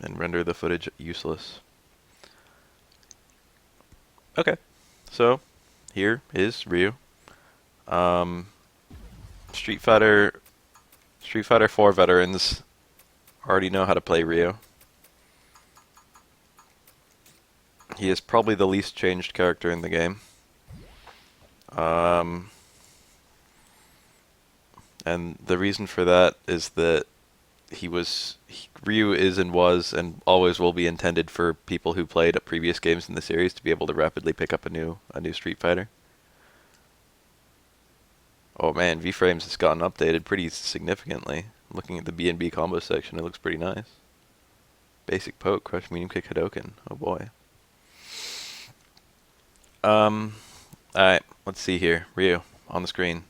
and render the footage useless. Okay, so here is Ryu. Um, Street Fighter Street Fighter 4 veterans already know how to play Ryu. He is probably the least changed character in the game. Um, and the reason for that is that Ryu is and was and always will be intended for people who played previous games in the series to be able to rapidly pick up a new Street Fighter. Oh man, V-Frames has gotten updated pretty significantly. Looking at the B&B combo section, it looks pretty nice. Basic poke, crush, medium kick, Hadoken. Oh boy. Alright, let's see here. Ryu, on the screen.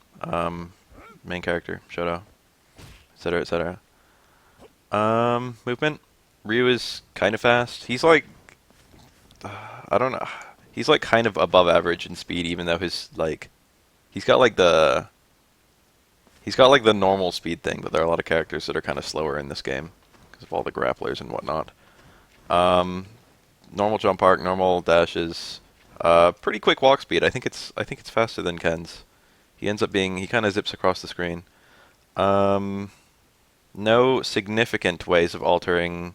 Main character, Shoto, etc., etc. Movement. Ryu is kind of fast. He's like, I don't know. He's like kind of above average in speed, even though he's got like the normal speed thing, but there are a lot of characters that are kind of slower in this game because of all the grapplers and whatnot. Normal jump arc, normal dashes, pretty quick walk speed. I think it's faster than Ken's. He kind of zips across the screen. No significant ways of altering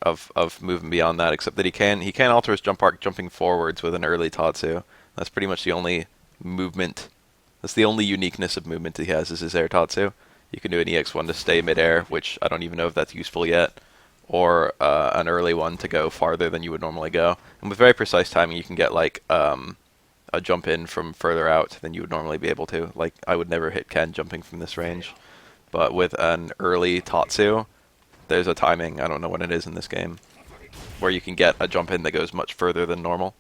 of movement beyond that, except that he can alter his jump arc jumping forwards with an early Tatsu. That's pretty much the only movement. That's the only uniqueness of movement he has, is his air Tatsu. You can do an EX1 to stay midair, which I don't even know if that's useful yet, or an early one to go farther than you would normally go. And with very precise timing, you can get like a jump in from further out than you would normally be able to. Like, I would never hit Ken jumping from this range. But with an early Tatsu, there's a timing, I don't know what it is in this game, where you can get a jump in that goes much further than normal.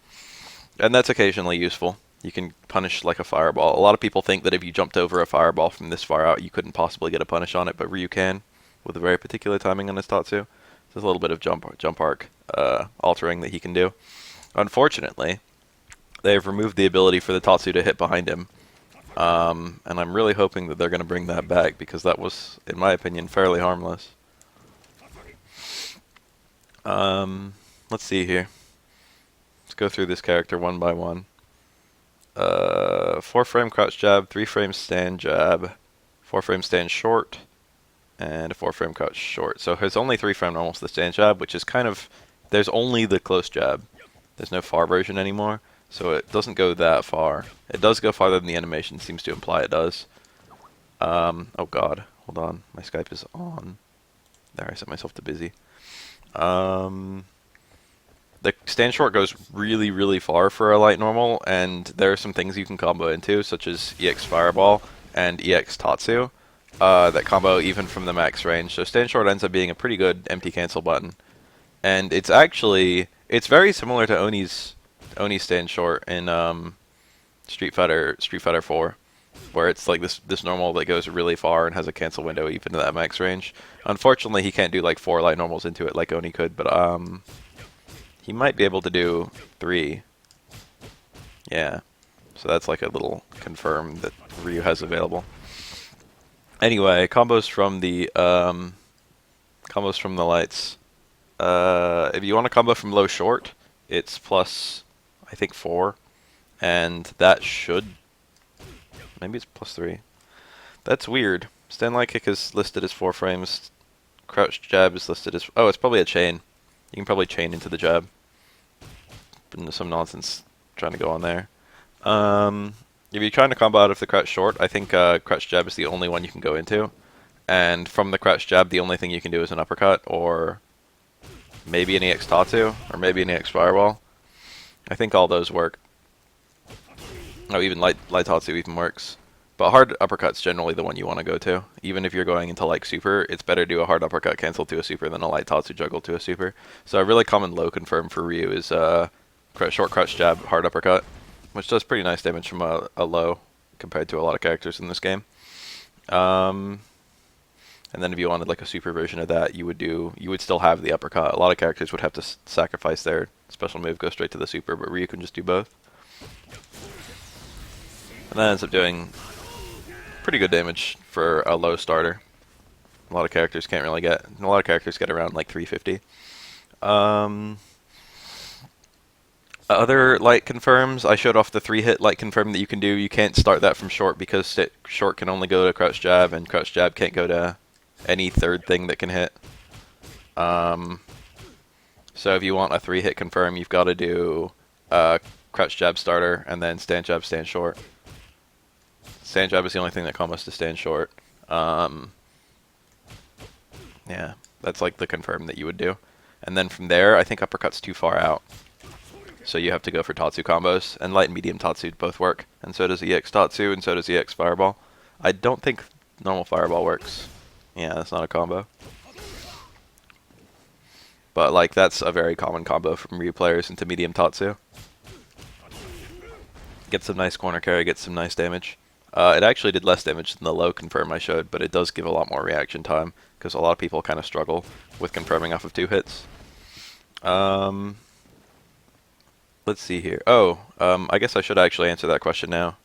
And that's occasionally useful. You can punish like a fireball. A lot of people think that if you jumped over a fireball from this far out, you couldn't possibly get a punish on it, but Ryu can, with a very particular timing on his Tatsu. There's a little bit of jump arc altering that he can do. Unfortunately, they've removed the ability for the Tatsu to hit behind him. And I'm really hoping that they're going to bring that back, because that was, in my opinion, fairly harmless. Let's see here. Let's go through this character one by one. 4-frame crouch jab, 3-frame stand jab, 4-frame stand short, and a 4-frame crouch short. So there's only 3-frame normals to the stand jab, which is kind of, there's only the close jab. There's no far version anymore, so it doesn't go that far. It does go farther than the animation seems to imply it does. Oh god, hold on, my Skype is on. There, I set myself to busy. The stand short goes really, really far for a light normal, and there are some things you can combo into, such as EX Fireball and EX Tatsu, that combo even from the max range. So stand short ends up being a pretty good empty cancel button. And it's very similar to Oni's stand short in Street Fighter 4, where it's like this normal that goes really far and has a cancel window even to that max range. Unfortunately, he can't do like 4 light normals into it like Oni could, but he might be able to do 3. Yeah. So that's like a little confirm that Ryu has available. Anyway, combos from the lights. If you want to combo from low short, it's plus, I think, 4, and that should, maybe it's plus 3. That's weird. Stand light kick is listed as 4 frames. Crouch jab is listed as, oh, it's probably a chain. You can probably chain into the jab. Some nonsense trying to go on there. If you're trying to combo out of the crouch short, I think crouch jab is the only one you can go into. And from the crouch jab, the only thing you can do is an uppercut, or maybe an EX Tatsu, or maybe an EX Fireball. I think all those work. Oh, even light Tatsu even works. But hard uppercut's generally the one you want to go to. Even if you're going into like super, it's better to do a hard uppercut cancel to a super than a light Tatsu juggle to a super. So a really common low confirm for Ryu is short crouch jab, hard uppercut, which does pretty nice damage from a low compared to a lot of characters in this game. And then if you wanted like a super version of that, you would still have the uppercut. A lot of characters would have to sacrifice their special move, go straight to the super, but Ryu can just do both. And that ends up doing pretty good damage for a low starter. A lot of characters get around like 350. Um, Other light confirms, I showed off the 3-hit light confirm that you can do. You can't start that from short because short can only go to crouch jab, and crouch jab can't go to any third thing that can hit. Um, so if you want a 3-hit confirm, you've got to do crouch jab starter, and then stand jab, stand short. Stand jab is the only thing that combos to stand short. Yeah, that's like the confirm that you would do. And then from there, I think uppercut's too far out. So you have to go for Tatsu combos, and light and medium Tatsu both work. And so does EX Tatsu, and so does EX Fireball. I don't think normal Fireball works. Yeah, that's not a combo. But like that's a very common combo from Ryu players into medium Tatsu. Get some nice corner carry, get some nice damage. It actually did less damage than the low confirm I showed, but it does give a lot more reaction time, because a lot of people kind of struggle with confirming off of 2 hits. Let's see here. I guess I should actually answer that question now.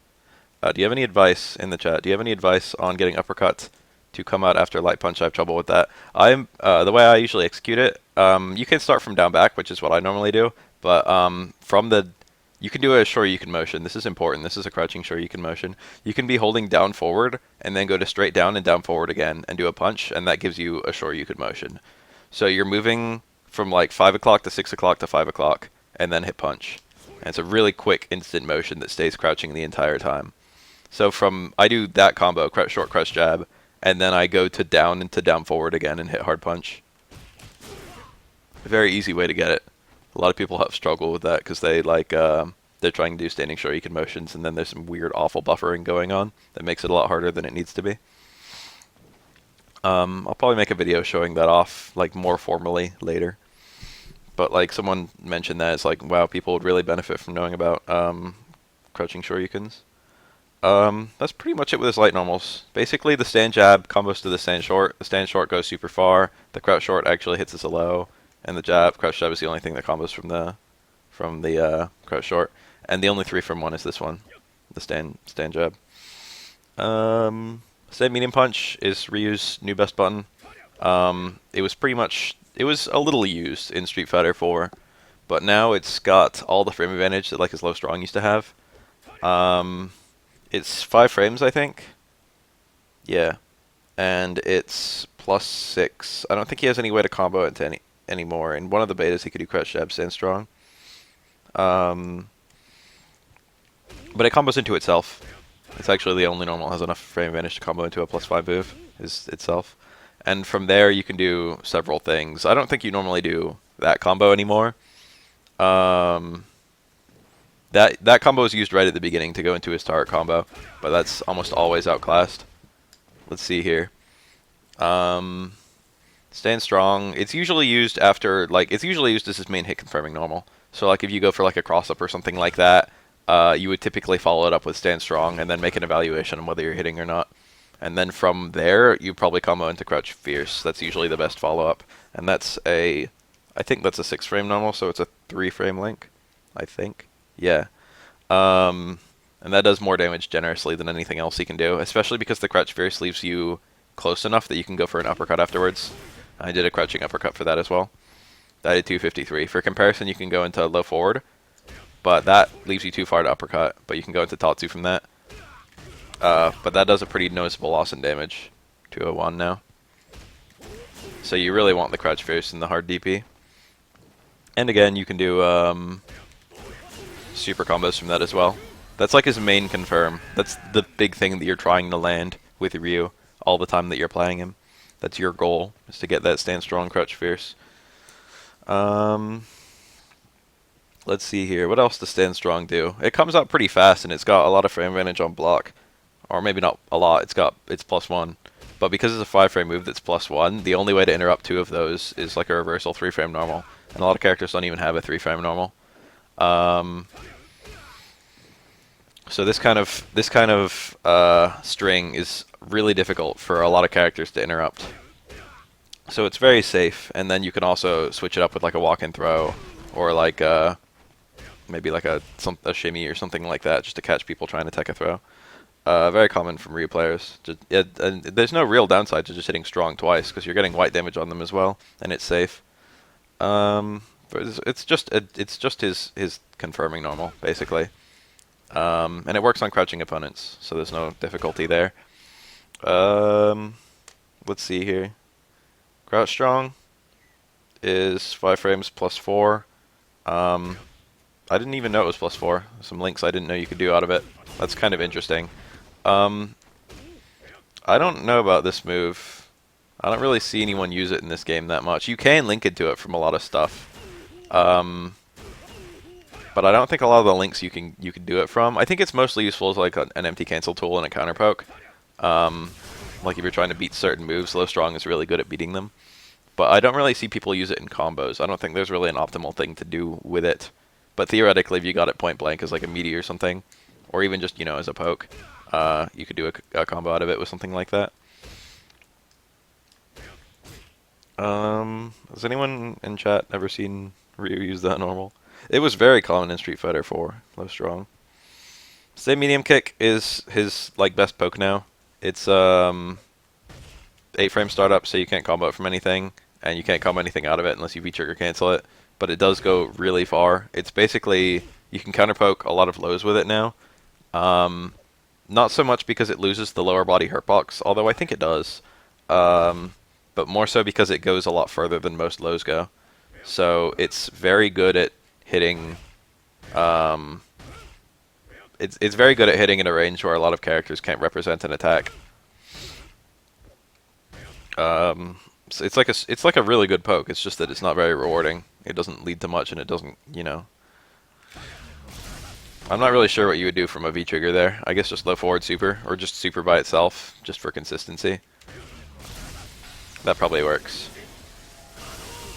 Do you have any advice in the chat? Do you have any advice on getting uppercut to come out after light punch? I have trouble with that. The way I usually execute it, you can start from down back, which is what I normally do, but you can do a Shoryuken motion. This is important. This is a crouching Shoryuken motion. You can be holding down forward and then go to straight down and down forward again and do a punch, and that gives you a Shoryuken motion. So you're moving from like 5 o'clock to 6 o'clock to 5 o'clock and then hit punch. And it's a really quick instant motion that stays crouching the entire time. So I do that combo, short crouch jab, and then I go to down and to down forward again and hit hard punch. A very easy way to get it. A lot of people have struggled with that because they're trying to do standing Shoryuken motions, and then there's some weird awful buffering going on that makes it a lot harder than it needs to be. I'll probably make a video showing that off like more formally later. But like someone mentioned that it's like, wow, people would really benefit from knowing about crouching Shoryukens. That's pretty much it with his light normals. Basically, the stand jab combos to the stand short. The stand short goes super far. The crouch short actually hits as a low, and the crouch jab is the only thing that combos from the crouch short. And the only 3 from 1 is this one, the stand jab. Stand medium punch is Ryu's new best button. It was a little used in Street Fighter 4, but now it's got all the frame advantage that like his low strong used to have. It's 5 frames, I think. Yeah, and it's +6. I don't think he has any way to combo it to anymore. In one of the betas, he could do crouch jab, stand strong. But it combos into itself. It's actually the only normal that has enough frame advantage to combo into a +5 move is itself. And from there, you can do several things. I don't think you normally do that combo anymore. That combo is used right at the beginning to go into his target combo, but that's almost always outclassed. Let's see here. Stand strong. It's usually used after, it's usually used as his main hit confirming normal. So like if you go for like a cross up or something like that, you would typically follow it up with stand strong and then make an evaluation on whether you're hitting or not. And then from there, you probably combo into crouch fierce. That's usually the best follow-up. And I think that's a 6-frame normal, so it's a 3-frame link, I think. Yeah. And that does more damage generously than anything else he can do, especially because the crouch fierce leaves you close enough that you can go for an uppercut afterwards. I did a crouching uppercut for that as well. That did 253. For comparison, you can go into low forward, but that leaves you too far to uppercut, but you can go into Tatsu from that. But that does a pretty noticeable loss in damage. 201 now. So you really want the crouch fierce and the hard DP. And again, you can do super combos from that as well. That's like his main confirm. That's the big thing that you're trying to land with Ryu all the time that you're playing him. That's your goal, is to get that stand strong crouch fierce. Let's see here. What else does stand strong do? It comes out pretty fast, and it's got a lot of frame advantage on block. Or maybe not a lot. It's +1. But because it's a 5-frame move that's +1, the only way to interrupt 2 of those is like a reversal 3-frame normal. And a lot of characters don't even have a 3-frame normal. So this kind of string is really difficult for a lot of characters to interrupt. So it's very safe, and then you can also switch it up with like a walk-in throw, or like maybe like a shimmy or something like that, just to catch people trying to tech a throw. Very common from Ryu players. And there's no real downside to just hitting strong twice, because you're getting white damage on them as well, and it's safe. But it's just his confirming normal basically. And it works on crouching opponents, so there's no difficulty there. Um, let's see here. Crouch strong is 5 frames plus 4. Um, I didn't even know it was plus 4. Some links I didn't know you could do out of it. That's kind of interesting. Um, I don't know about this move. I don't really see anyone use it in this game that much. You can link into it from a lot of stuff. But I don't think a lot of the links you can do it from. I think it's mostly useful as like an empty cancel tool and a counter poke. Like if you're trying to beat certain moves, low strong is really good at beating them. But I don't really see people use it in combos. I don't think there's really an optimal thing to do with it. But theoretically, if you got it point blank as like a meaty or something, or even just as a poke, you could do a combo out of it with something like that. Has anyone in chat ever seen Ryu use that normal? It was very common in Street Fighter 4, low strong. Stay medium kick is his like best poke now. It's 8 frame startup, so you can't combo it from anything, and you can't combo anything out of it unless you V-trigger cancel it. But it does go really far. It's basically you can counter poke a lot of lows with it now. Not so much because it loses the lower body hurt box, although I think it does. But more so because it goes a lot further than most lows go. So it's very good at hitting. It's very good at hitting in a range where a lot of characters can't represent an attack. So it's like a really good poke. It's just that it's not very rewarding. It doesn't lead to much, and it doesn't I'm not really sure what you would do from a V trigger there. I guess just low forward super, or just super by itself, just for consistency. That probably works.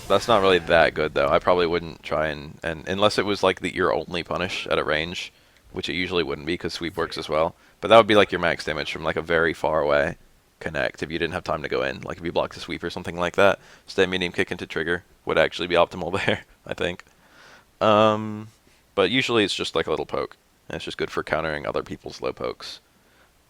That's not really that good though. I probably wouldn't try and unless it was like your only punish at a range, which it usually wouldn't be because sweep works as well. But that would be like your max damage from like a very far away connect if you didn't have time to go in. Like if you blocked a sweep or something like that, stay medium kick into trigger would actually be optimal there, I think. But usually it's just like a little poke. And it's just good for countering other people's low pokes.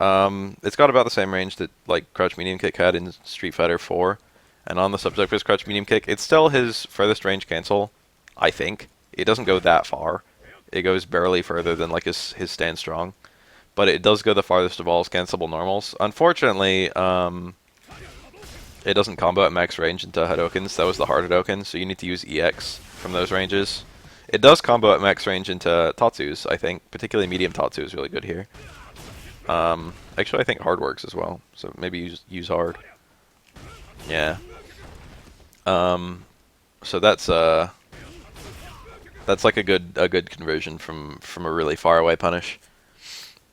It's got about the same range that like crouch medium kick had in Street Fighter 4. And on the subject of his crouch medium kick, it's still his furthest range cancel, I think. It doesn't go that far. It goes barely further than like his stand strong. But it does go the farthest of all his cancelable normals. Unfortunately, it doesn't combo at max range into Hadokens. That was the hard Hadoken, so you need to use EX from those ranges. It does combo at max range into Tatsus, I think. Particularly medium Tatsu is really good here. Actually, I think hard works as well, so maybe use hard. Yeah. So that's like a good conversion from a really far away punish.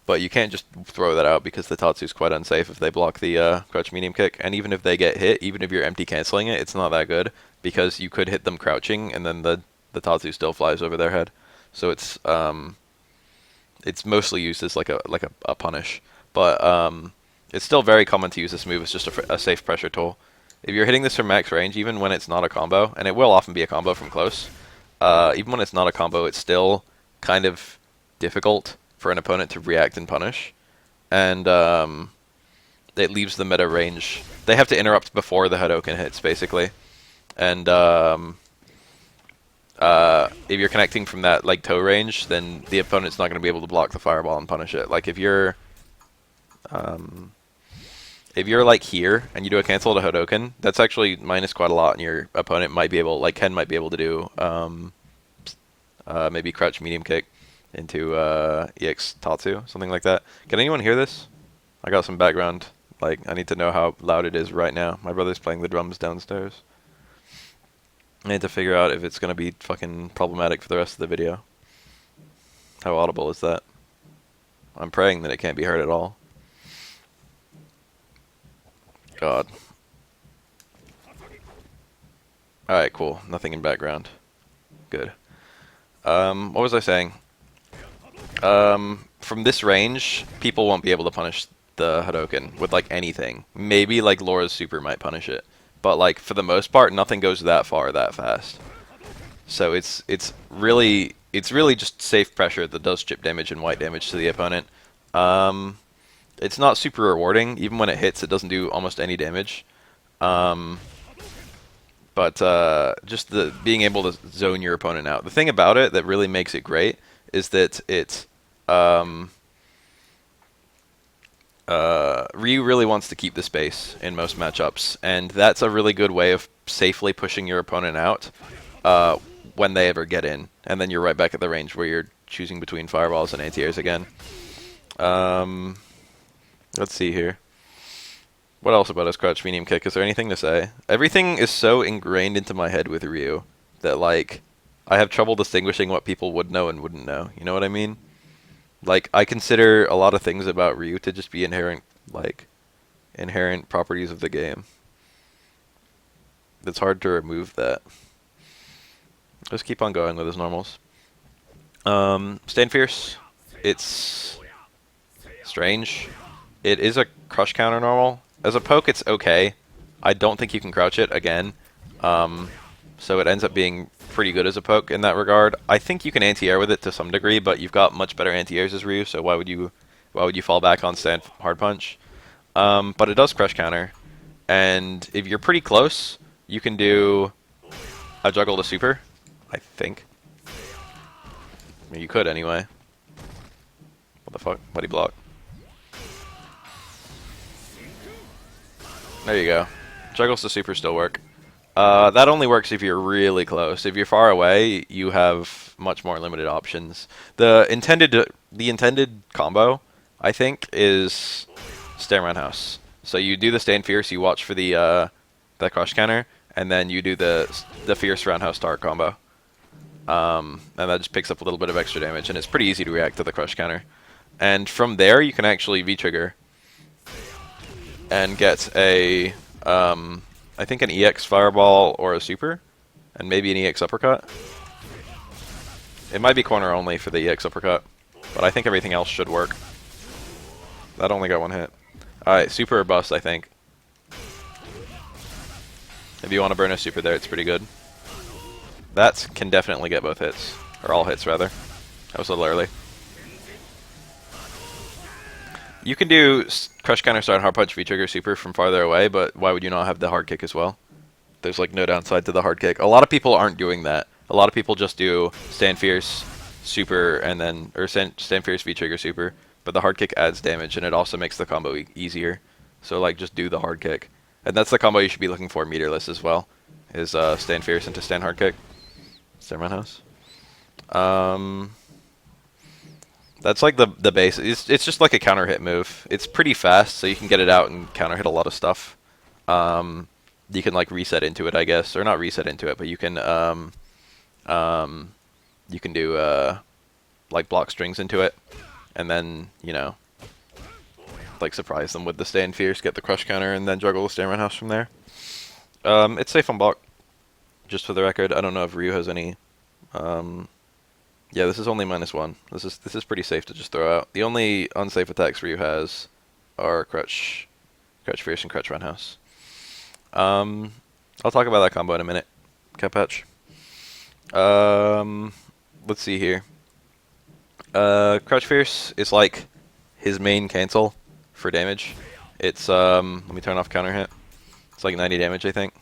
But you can't just throw that out because the Tatsu's quite unsafe if they block the crouch medium kick. And even if they get hit, even if you're empty canceling it, it's not that good because you could hit them crouching and then the Tatsu still flies over their head. So it's mostly used as like a punish. But it's still very common to use this move as just a safe pressure tool. If you're hitting this from max range, even when it's not a combo, and it will often be a combo from close, even when it's not a combo, it's still kind of difficult for an opponent to react and punish. And it leaves them at a range. They have to interrupt before the Hadoken hits, basically. And if you're connecting from that like toe range, then the opponent's not going to be able to block the fireball and punish it. Like if you're like here and you do a cancel to Hadoken, that's actually minus quite a lot, and your opponent might be able, like Ken might be able to do maybe crouch medium kick into EX Tatsu, something like that. Can anyone hear this? I got some background. Like I need to know how loud it is right now. My brother's playing the drums downstairs. I need to figure out if it's gonna be fucking problematic for the rest of the video. How audible is that? I'm praying that it can't be heard at all. God. Alright, cool. Nothing in background. Good. What was I saying? From this range, people won't be able to punish the Hadoken with like anything. Maybe like Laura's super might punish it. But like for the most part, nothing goes that far that fast. So it's really just safe pressure that does chip damage and white damage to the opponent. It's not super rewarding. Even when it hits, it doesn't do almost any damage. But just the being able to zone your opponent out. The thing about it that really makes it great is that um, Ryu really wants to keep the space in most matchups, and that's a really good way of safely pushing your opponent out when they ever get in, and then you're right back at the range where you're choosing between fireballs and anti-airs again. Let's see here. What else about his crouch medium kick? Is there anything to say? Everything is so ingrained into my head with Ryu that, like, I have trouble distinguishing what people would know and wouldn't know. You know what I mean? Like, I consider a lot of things about Ryu to just be inherent properties of the game. It's hard to remove that. Just keep on going with his normals. Stand Fierce. It's strange. It is a crush counter normal. As a poke, it's okay. I don't think you can crouch it again. So it ends up being pretty good as a poke in that regard. I think you can anti-air with it to some degree, but you've got much better anti-airs as Ryu, so why would you fall back on stand hard punch? But it does crush counter. And if you're pretty close, you can do a juggle to super, I think. I mean, you could anyway. What the fuck? Why'd he block? There you go. Juggles to super still work. That only works if you're really close. If you're far away, you have much more limited options. The intended combo, I think, is stand roundhouse. So you do the stand fierce, you watch for the crush counter, and then you do the fierce roundhouse start combo. And that just picks up a little bit of extra damage, and it's pretty easy to react to the crush counter. And from there, you can actually V-trigger and get a, I think an EX fireball or a super, and maybe an EX uppercut. It might be corner only for the EX uppercut, but I think everything else should work. That only got one hit. Alright, super or bust, I think. If you want to burn a super there, it's pretty good. That can definitely get both hits, or all hits rather. That was a little early. You can do crush counter start hard punch V-trigger super from farther away, but why would you not have the hard kick as well? There's like no downside to the hard kick. A lot of people aren't doing that. A lot of people just do stand fierce super and then stand fierce V-trigger super, but the hard kick adds damage and it also makes the combo easier. So like just do the hard kick. And that's the combo you should be looking for meterless as well. Is stand fierce into stand hard kick. Stand roundhouse. That's like the base. It's just like a counter hit move. It's pretty fast, so you can get it out and counter hit a lot of stuff. You can like reset into it, I guess, or not reset into it, but you can do like block strings into it, and then like surprise them with the stand fierce, get the crush counter, and then juggle the stand roundhouse from there. It's safe on block. Just for the record, I don't know if Ryu has any. Yeah, this is only -1. This is pretty safe to just throw out. The only unsafe attacks Ryu has are Crutch Fierce and Crutch Roundhouse. I'll talk about that combo in a minute. Cat Patch. Let's see here. Crouch Fierce is like his main cancel for damage. It's let me turn off counter hit. It's like 90 damage, I think.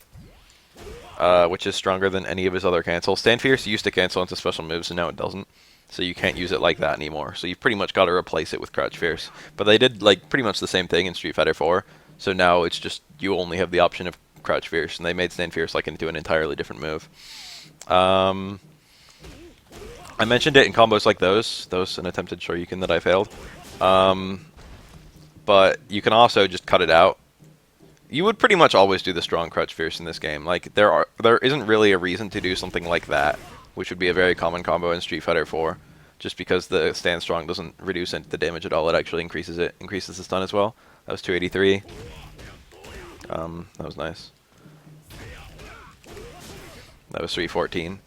Which is stronger than any of his other cancels. Stand Fierce used to cancel into special moves, and now it doesn't. So you can't use it like that anymore. So you've pretty much got to replace it with Crouch Fierce. But they did like pretty much the same thing in Street Fighter 4. So now it's just you only have the option of Crouch Fierce, and they made Stand Fierce like into an entirely different move. I mentioned it in combos like those an attempted Shoryuken that I failed. But you can also just cut it out. You would pretty much always do the strong Crouch Fierce in this game. Like there isn't really a reason to do something like that, which would be a very common combo in Street Fighter 4, just because the stand strong doesn't reduce the damage at all. It actually increases the stun as well. That was 283. That was nice. That was 314.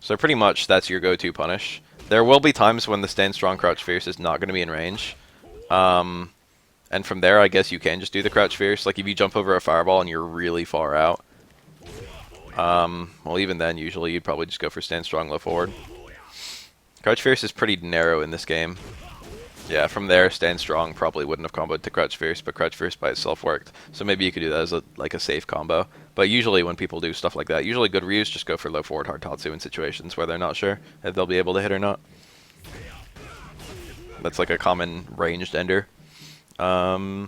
So pretty much that's your go-to punish. There will be times when the stand strong Crouch Fierce is not going to be in range. And from there, I guess you can just do the Crouch Fierce. Like if you jump over a fireball and you're really far out. Well, even then, usually you'd probably just go for stand strong, low forward. Crouch Fierce is pretty narrow in this game. Yeah, from there, Stand Strong probably wouldn't have comboed to Crouch Fierce, but Crouch Fierce by itself worked. So maybe you could do that as a safe combo. But usually when people do stuff like that, usually good Ryus just go for low forward hard Tatsu in situations where they're not sure if they'll be able to hit or not. That's like a common ranged ender. They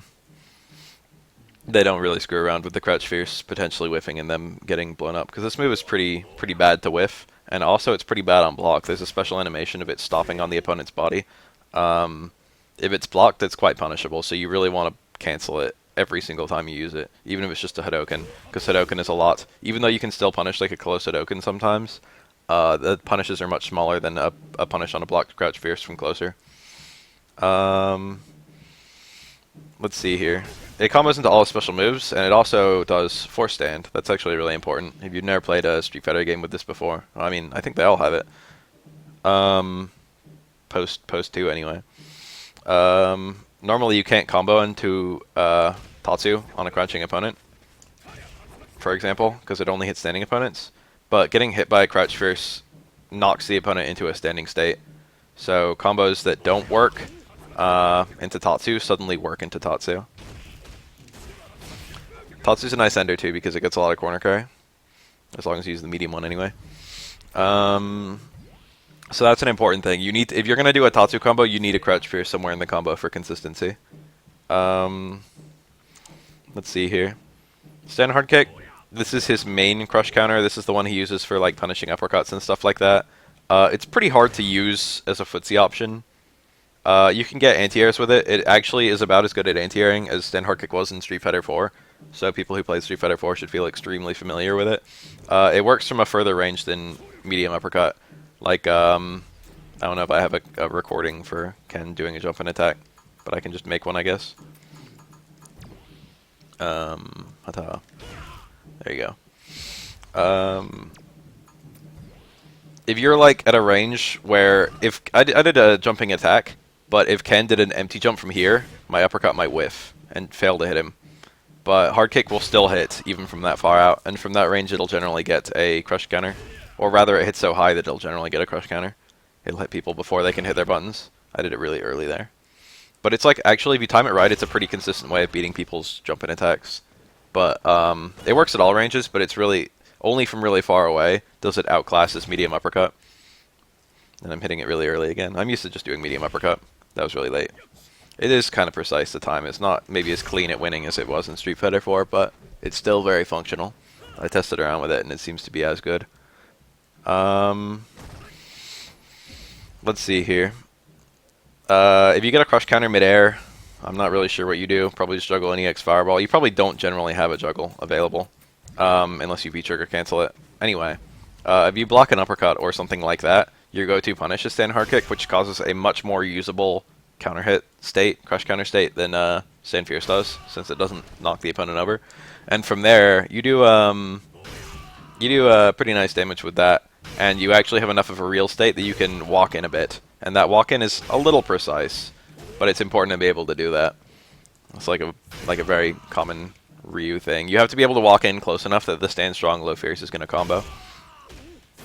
don't really screw around with the Crouch Fierce potentially whiffing and them getting blown up, because this move is pretty bad to whiff, and also it's pretty bad on block. There's a special animation of it stopping on the opponent's body. If it's blocked, it's quite punishable, so you really want to cancel it every single time you use it, even if it's just a Hadoken, because Hadoken is a lot. Even though you can still punish like a close Hadoken sometimes, the punishes are much smaller than a punish on a blocked Crouch Fierce from closer. Let's see here. It combos into all special moves, and it also does Force Stand. That's actually really important. If you've never played a Street Fighter game with this before, I mean, I think they all have it. Post 2 anyway. Normally you can't combo into Tatsu on a crouching opponent, for example, because it only hits standing opponents. But getting hit by a Crouch Fierce knocks the opponent into a standing state. So combos that don't work into Tatsu suddenly work into Tatsu. Tatsu's a nice ender too because it gets a lot of corner carry, as long as you use the medium one anyway. So that's an important thing. You need if you're gonna do a Tatsu combo, you need a Crouch Fierce somewhere in the combo for consistency. Let's see here. Stand hard kick. This is his main crush counter. This is the one he uses for like punishing uppercuts and stuff like that. It's pretty hard to use as a footsie option. You can get anti-airs with it. It actually is about as good at anti-airing as stand hard kick was in Street Fighter 4. So people who played Street Fighter 4 should feel extremely familiar with it. It works from a further range than medium uppercut. Like, I don't know if I have a recording for Ken doing a jump and attack, but I can just make one, I guess. Hata. There you go. If you're like at a range where if I did a jumping attack, but if Ken did an empty jump from here, my uppercut might whiff and fail to hit him. But hard kick will still hit even from that far out, and from that range it'll generally get a crush counter, or rather it hits so high that it'll generally get a crush counter. It'll hit people before they can hit their buttons. I did it really early there. But it's like, actually, if you time it right, it's a pretty consistent way of beating people's jump-in attacks. But it works at all ranges, but it's really only from really far away does it outclass this medium uppercut. And I'm hitting it really early again. I'm used to just doing medium uppercut. That was really late. It is kind of precise, the time. It's not maybe as clean at winning as it was in Street Fighter 4, but it's still very functional. I tested around with it, and it seems to be as good. Let's see here. If you get a crush counter midair, I'm not really sure what you do. Probably just juggle an EX Fireball. You probably don't generally have a juggle available, unless you V-trigger cancel it. Anyway, if you block an uppercut or something like that, your go-to punish is stand hard kick, which causes a much more usable counter hit state, crush counter state, than stand fierce does, since it doesn't knock the opponent over. And from there, you do pretty nice damage with that, and you actually have enough of a real state that you can walk in a bit. And that walk-in is a little precise, but it's important to be able to do that. It's like a very common Ryu thing. You have to be able to walk in close enough that the stand strong low fierce is going to combo.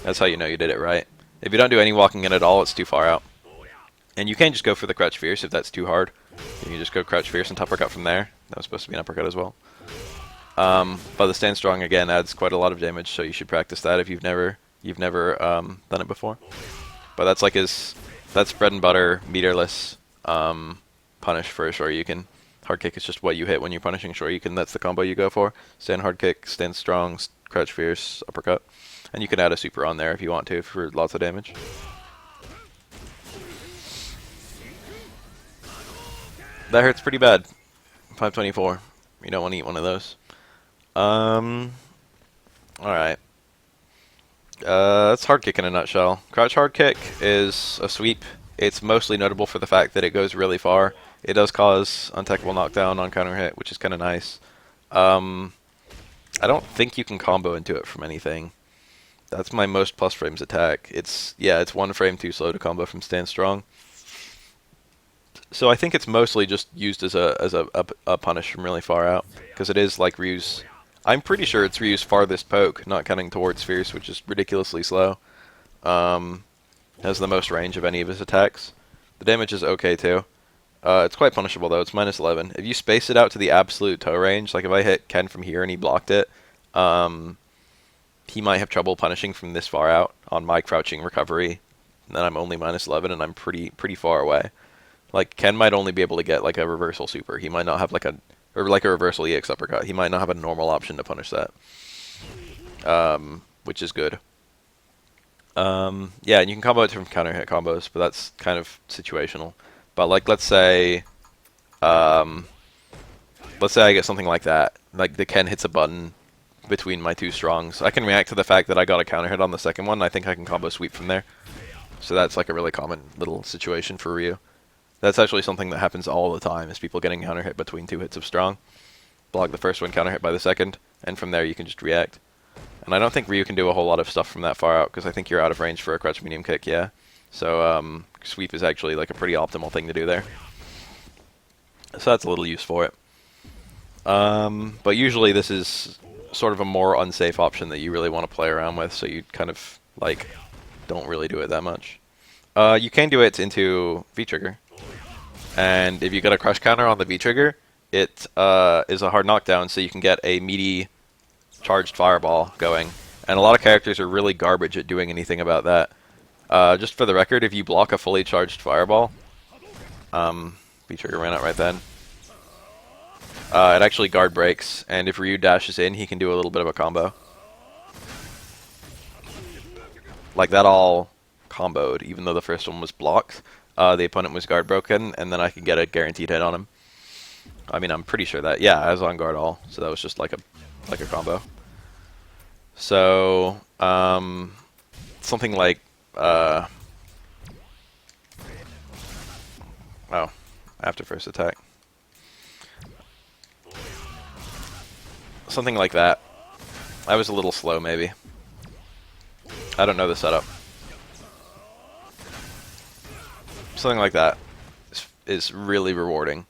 That's how you know you did it right. If you don't do any walking in at all, it's too far out. And you can just go for the crouch fierce if that's too hard. You can just go crouch fierce and uppercut from there. That was supposed to be an uppercut as well. But the stand strong again adds quite a lot of damage, so you should practice that if you've never done it before. But that's like that's bread and butter, meterless punish for a Shoryuken. Hard kick is just what you hit when you're punishing Shoryuken. That's the combo you go for. Stand hard kick, stand strong, crouch fierce, uppercut. And you can add a super on there if you want to for lots of damage. That hurts pretty bad. 524. You don't want to eat one of those. Alright. That's hard kick in a nutshell. Crouch hard kick is a sweep. It's mostly notable for the fact that it goes really far. It does cause untechable knockdown on counter hit, which is kind of nice. I don't think you can combo into it from anything. That's my most plus frames attack. It's one frame too slow to combo from stand strong. So I think it's mostly just used as a punish from really far out, because it is like Ryu's. I'm pretty sure it's Ryu's farthest poke, not counting towards fierce, which is ridiculously slow. Has the most range of any of his attacks. The damage is okay too. It's quite punishable though. It's minus 11. If you space it out to the absolute toe range, like if I hit Ken from here and he blocked it, he might have trouble punishing from this far out on my crouching recovery. And then I'm only minus 11 and I'm pretty far away. Like Ken might only be able to get like a reversal super. He might not have like a reversal EX uppercut. He might not have a normal option to punish that, which is good. Yeah, and you can combo it from counter hit combos, but that's kind of situational. But like, let's say I get something like that. Like the Ken hits a button between my two strongs. I can react to the fact that I got a counter hit on the second one. I think I can combo sweep from there. So that's like a really common little situation for Ryu. That's actually something that happens all the time, is people getting counter hit between two hits of strong. Block the first one, counter hit by the second, and from there you can just react. And I don't think Ryu can do a whole lot of stuff from that far out, because I think you're out of range for a crouch medium kick, yeah. So sweep is actually like a pretty optimal thing to do there. So that's a little use for it. But usually this is sort of a more unsafe option that you really want to play around with, so you kind of like don't really do it that much. You can do it into V-trigger. And if you get a crush counter on the V-trigger, it is a hard knockdown, so you can get a meaty charged fireball going. And a lot of characters are really garbage at doing anything about that. Just for the record, if you block a fully charged fireball, V-trigger ran out right then. It actually guard breaks, and if Ryu dashes in, he can do a little bit of a combo. Like that all comboed, even though the first one was blocked. The opponent was guard broken, and then I could get a guaranteed hit on him. I mean, I'm pretty sure that, yeah, I was on guard all, so that was just like a combo. So, something like, oh, after first attack. Something like that. I was a little slow, maybe. I don't know the setup. Something like that is really rewarding.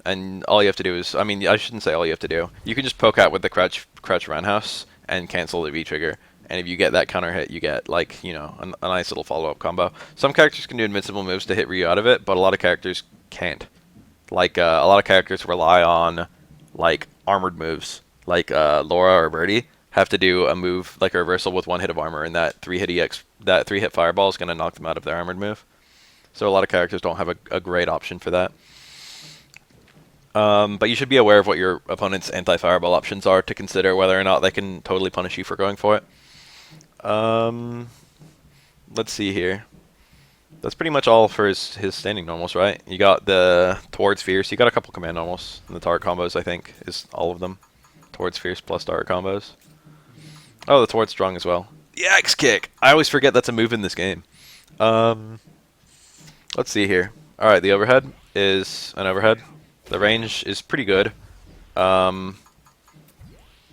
And all you have to do is, I mean, I shouldn't say all you have to do. You can just poke out with the crouch roundhouse and cancel the V-trigger. And if you get that counter hit, you get, like, you know, a nice little follow-up combo. Some characters can do invincible moves to hit Ryu out of it, but a lot of characters can't. Like, a lot of characters rely on, like, armored moves. Like, Laura or Birdie have to do a move, like a reversal with one hit of armor, and that 3-hit fireball is going to knock them out of their armored move. So a lot of characters don't have a great option for that. But you should be aware of what your opponent's anti-fireball options are to consider whether or not they can totally punish you for going for it. Let's see here. That's pretty much all for his standing normals, right? You got the Towards Fierce. You got a couple command normals. And the target combos, I think, is all of them. Towards Fierce plus target combos. Oh, the Towards Strong as well. The Axe Kick! I always forget that's a move in this game. Let's see here. Alright, the overhead is an overhead. The range is pretty good.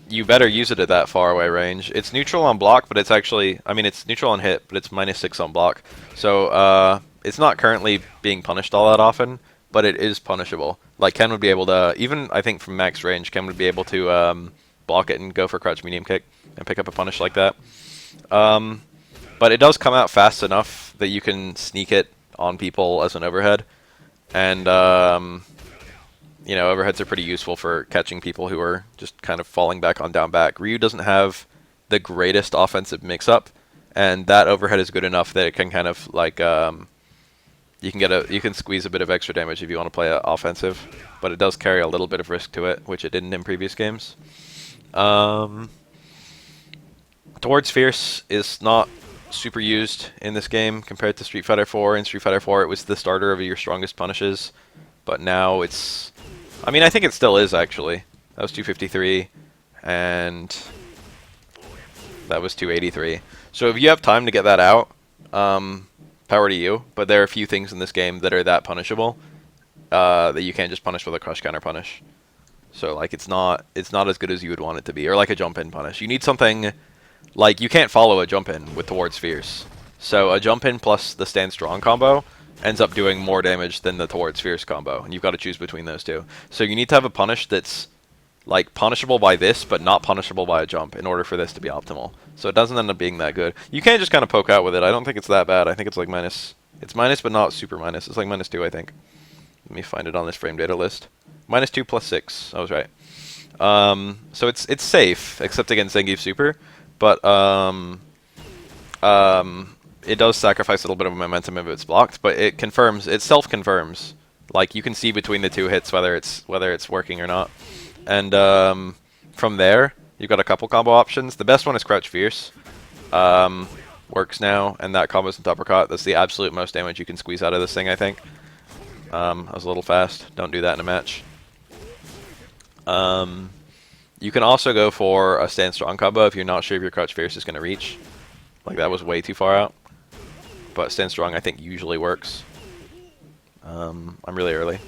You better use it at that far away range. It's neutral on block, but it's actually, I mean, it's neutral on hit, but it's -6 on block. So, it's not currently being punished all that often, but it is punishable. Like, Ken would be able to, even, I think from max range, Ken would be able to block it and go for crouch medium kick and pick up a punish like that. But it does come out fast enough that you can sneak it on people as an overhead. And, you know, overheads are pretty useful for catching people who are just kind of falling back on down back. Ryu doesn't have the greatest offensive mix-up, and that overhead is good enough that it can kind of like you can squeeze a bit of extra damage if you want to play offensive, but it does carry a little bit of risk to it, which it didn't in previous games. Towards Fierce is not super used in this game compared to Street Fighter 4. In Street Fighter 4, it was the starter of your strongest punishes, but now it's, I mean, I think it still is, actually. That was 253, and that was 283. So if you have time to get that out, power to you, but there are a few things in this game that are that punishable that you can't just punish with a crush counter punish. So, like, it's not as good as you would want it to be, or like a jump-in punish. You need something, like, you can't follow a jump-in with Towards Fierce. So a jump-in plus the Stand Strong combo ends up doing more damage than the Towards Fierce combo, and you've got to choose between those two. So you need to have a punish that's like punishable by this, but not punishable by a jump in order for this to be optimal. So it doesn't end up being that good. You can't just kind of poke out with it. I don't think it's that bad. I think it's like minus, it's minus but not super minus. It's like -2, I think. Let me find it on this frame data list. -2 +6. I was right. So it's safe, except against Zangief Super, but it does sacrifice a little bit of momentum if it's blocked, but it confirms, it self-confirms. Like, you can see between the two hits whether it's working or not. And from there, you've got a couple combo options. The best one is Crouch Fierce. Works now, and that combos into uppercut. That's the absolute most damage you can squeeze out of this thing, I think. I was a little fast. Don't do that in a match. You can also go for a Stand Strong combo if you're not sure if your Crouch Fierce is going to reach. Like, that was way too far out. But Stand Strong, I think, usually works. I'm really early.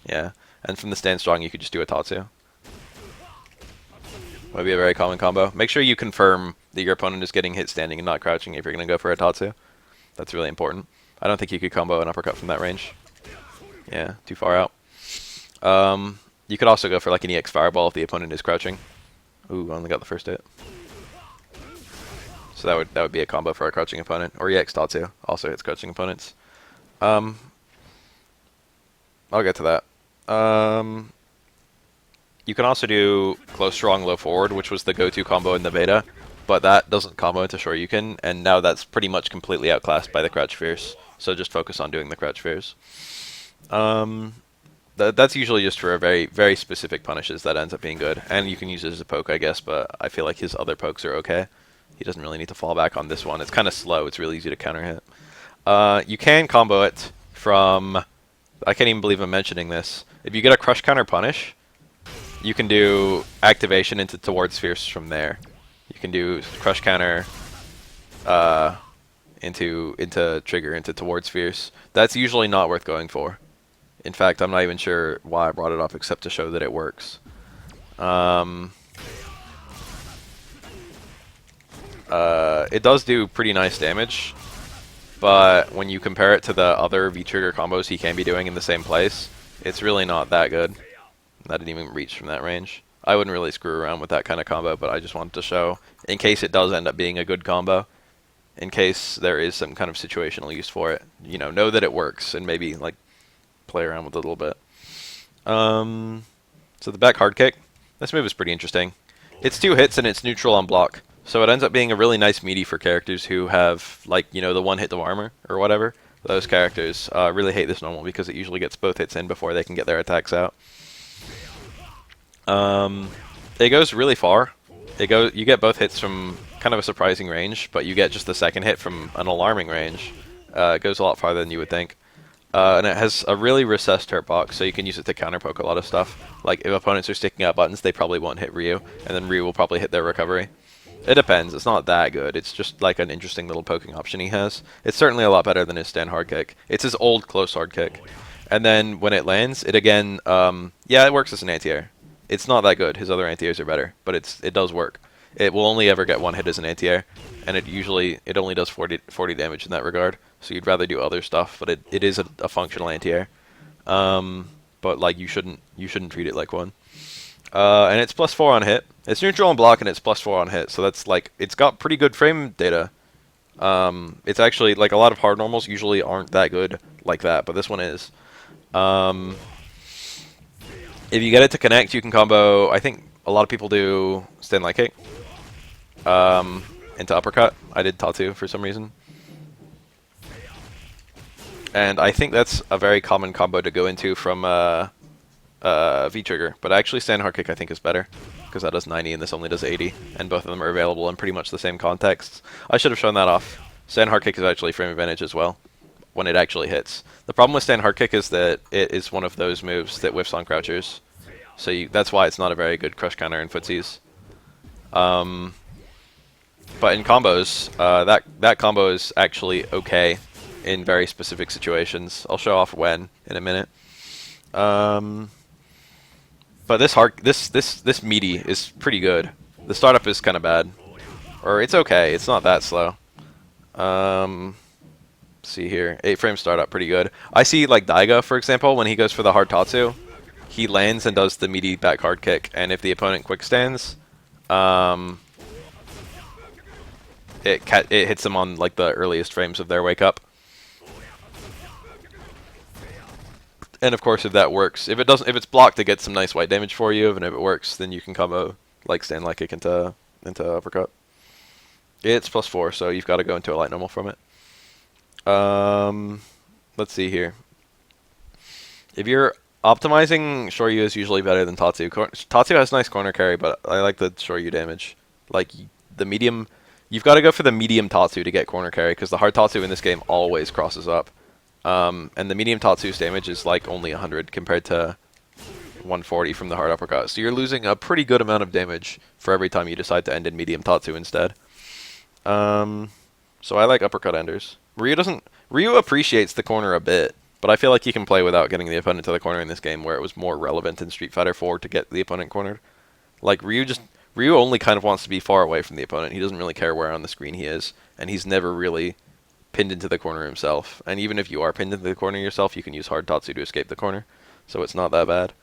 Yeah. And from the Stand Strong, you could just do a Tatsu. Would be a very common combo. Make sure you confirm that your opponent is getting hit standing and not crouching if you're going to go for a Tatsu. That's really important. I don't think you could combo an uppercut from that range. Yeah, too far out. You could also go for like an EX Fireball if the opponent is crouching. Ooh, I only got the first hit. So that would be a combo for a crouching opponent. Or EX Tatsu also hits crouching opponents. I'll get to that. You can also do Close Strong Low Forward, which was the go-to combo in the beta, but that doesn't combo into Shoryuken, and now that's pretty much completely outclassed by the Crouch Fierce. So just focus on doing the Crouch Fierce. That's usually just for a very, very specific punishes that ends up being good. And you can use it as a poke, I guess, but I feel like his other pokes are okay. He doesn't really need to fall back on this one. It's kind of slow. It's really easy to counter hit. You can combo it from... I can't even believe I'm mentioning this. If you get a Crush Counter Punish, you can do activation into Towards Fierce from there. You can do Crush Counter into Trigger into Towards Fierce. That's usually not worth going for. In fact, I'm not even sure why I brought it up except to show that it works. It does do pretty nice damage, but when you compare it to the other V-Trigger combos he can be doing in the same place, it's really not that good. That didn't even reach from that range. I wouldn't really screw around with that kind of combo, but I just wanted to show, in case it does end up being a good combo, in case there is some kind of situational use for it, you know that it works, and maybe, like, play around with it a little bit. So the back hard kick, this move is pretty interesting. It's 2 hits and it's neutral on block, so it ends up being a really nice meaty for characters who have, like, the one hit to armor or whatever. Those characters really hate this normal because it usually gets both hits in before they can get their attacks out. It goes really far. You get both hits from kind of a surprising range, but you get just the second hit from an alarming range. It goes a lot farther than you would think. And it has a really recessed hurt box, so you can use it to counter poke a lot of stuff. Like, if opponents are sticking out buttons, they probably won't hit Ryu, and then Ryu will probably hit their recovery. It depends. It's not that good. It's just like an interesting little poking option he has. It's certainly a lot better than his stand hard kick. It's his old close hard kick. And then when it lands, it again, yeah, it works as an anti-air. It's not that good. His other anti-airs are better, but it does work. It will only ever get one hit as an anti-air, and it only does 40 damage in that regard. So you'd rather do other stuff, but it is a functional anti-air. But like you shouldn't treat it like one. And it's +4 on hit. It's neutral on block and it's +4 on hit. So that's like, it's got pretty good frame data. It's actually like a lot of hard normals usually aren't that good like that, but this one is. If you get it to connect, you can combo. I think a lot of people do stand light kick into uppercut. I did Tatsu for some reason. And I think that's a very common combo to go into from V-Trigger. But actually stand hard kick I think is better, because that does 90 and this only does 80. And both of them are available in pretty much the same contexts. I should have shown that off. Stand hard kick is actually frame advantage as well, when it actually hits. The problem with stand hard kick is that it is one of those moves that whiffs on crouchers. So that's why it's not a very good crush counter in footsies. But in combos, that combo is actually okay in very specific situations. I'll show off when in a minute. But this meaty is pretty good. The startup is kind of bad, or it's okay. It's not that slow. See here, 8-frame startup, pretty good. I see like Daiga, for example, when he goes for the hard Tatsu, he lands and does the meaty back hard kick, and if the opponent quick stands, it hits them on like the earliest frames of their wake up. And of course, if that works, if it doesn't, if it's blocked, it gets some nice white damage for you. And if it works, then you can combo like stand light kick into uppercut. It's +4, so you've got to go into a light normal from it. Let's see here. If you're optimizing, Shoryu is usually better than Tatsu. Tatsu has nice corner carry, but I like the Shoryu damage. Like the medium, you've got to go for the medium Tatsu to get corner carry, because the hard Tatsu in this game always crosses up. And the medium Tatsu's damage is like only 100 compared to 140 from the hard uppercut. So you're losing a pretty good amount of damage for every time you decide to end in medium Tatsu instead. So I like uppercut enders. Ryu appreciates the corner a bit, but I feel like he can play without getting the opponent to the corner in this game, where it was more relevant in Street Fighter 4 to get the opponent cornered. Like Ryu only kind of wants to be far away from the opponent. He doesn't really care where on the screen he is, and he's never really pinned into the corner himself. And even if you are pinned into the corner yourself, you can use hard Tatsu to escape the corner, so it's not that bad.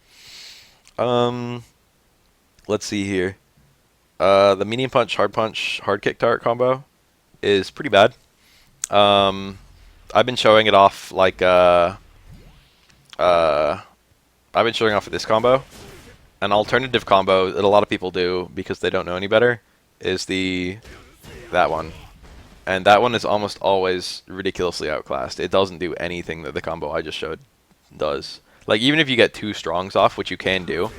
Let's see here. The medium punch, hard kick turret combo is pretty bad. I've been showing it off like I've been showing off this combo. An alternative combo that a lot of people do because they don't know any better is that one. And that one is almost always ridiculously outclassed. It doesn't do anything that the combo I just showed does. Like, even if you get 2 strongs off, which you can do,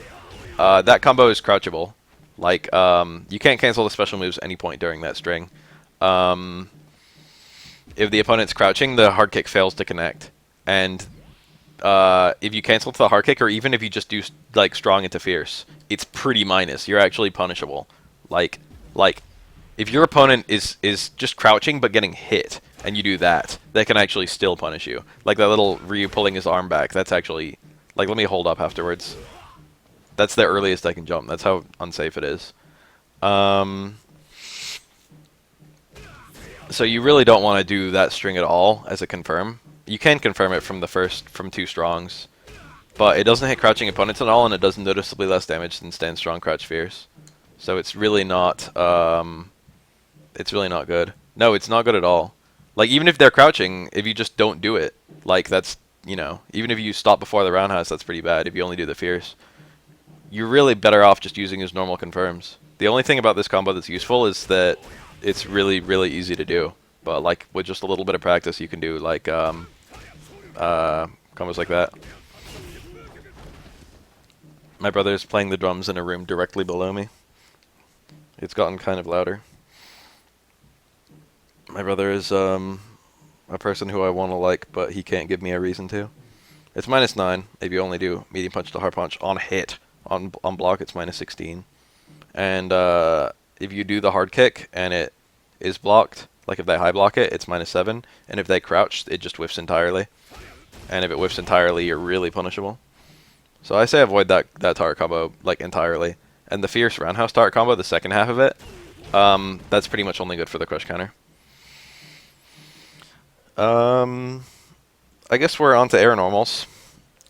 that combo is crouchable. Like, you can't cancel the special moves at any point during that string. If the opponent's crouching, the hard kick fails to connect. And if you cancel to the hard kick, or even if you just do like strong into fierce, it's pretty minus. You're actually punishable. Like if your opponent is just crouching but getting hit, and you do that, they can actually still punish you. Like that little Ryu pulling his arm back. That's actually, like, let me hold up afterwards. That's the earliest I can jump. That's how unsafe it is. So you really don't want to do that string at all as a confirm. You can confirm it from 2 strongs, but it doesn't hit crouching opponents at all, and it does noticeably less damage than stand strong, crouch fierce. So it's really not good. No, it's not good at all. Like, even if they're crouching, if you just don't do it, like, that's, you know, even if you stop before the roundhouse, that's pretty bad if you only do the fierce. You're really better off just using his normal confirms. The only thing about this combo that's useful is that it's really, really easy to do. But, like, with just a little bit of practice, you can do, like, combos like that. My brother's playing the drums in a room directly below me. It's gotten kind of louder. My brother is a person who I want to like, but he can't give me a reason to. It's -9 if you only do medium punch to hard punch on hit. On block, it's -16. And if you do the hard kick and it is blocked, like if they high block it, it's -7. And if they crouch, it just whiffs entirely. And if it whiffs entirely, you're really punishable. So I say avoid that turret combo, like, entirely. And the fierce roundhouse turret combo, the second half of it, that's pretty much only good for the crush counter. I guess we're on to air normals.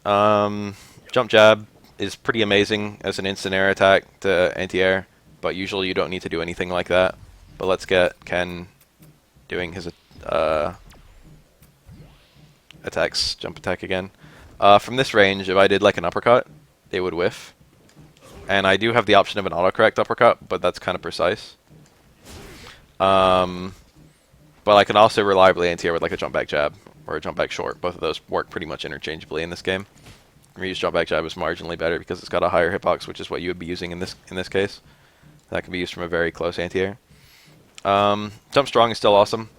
Jump jab is pretty amazing as an instant air attack to anti-air, but usually you don't need to do anything like that. But let's get Ken doing his attacks, jump attack again. From this range, if I did like an uppercut, it would whiff. And I do have the option of an autocorrect uppercut, but that's kind of precise. But I can also reliably anti-air with like a jump back jab or a jump back short. Both of those work pretty much interchangeably in this game. Ryu's jump back jab is marginally better because it's got a higher hitbox, which is what you would be using in this case. That can be used from a very close anti-air. Jump strong is still awesome.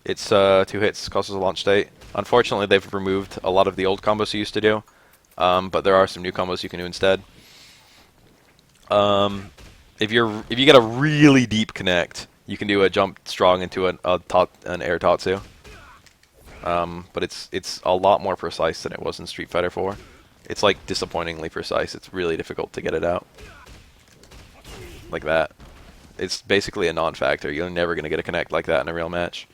It's 2 hits, causes a launch state. Unfortunately, they've removed a lot of the old combos you used to do, but there are some new combos you can do instead. If you get a really deep connect, you can do a jump strong into an air tatsu. But it's a lot more precise than it was in Street Fighter 4. It's like disappointingly precise. It's really difficult to get it out. Like that. It's basically a non-factor. You're never going to get a connect like that in a real match.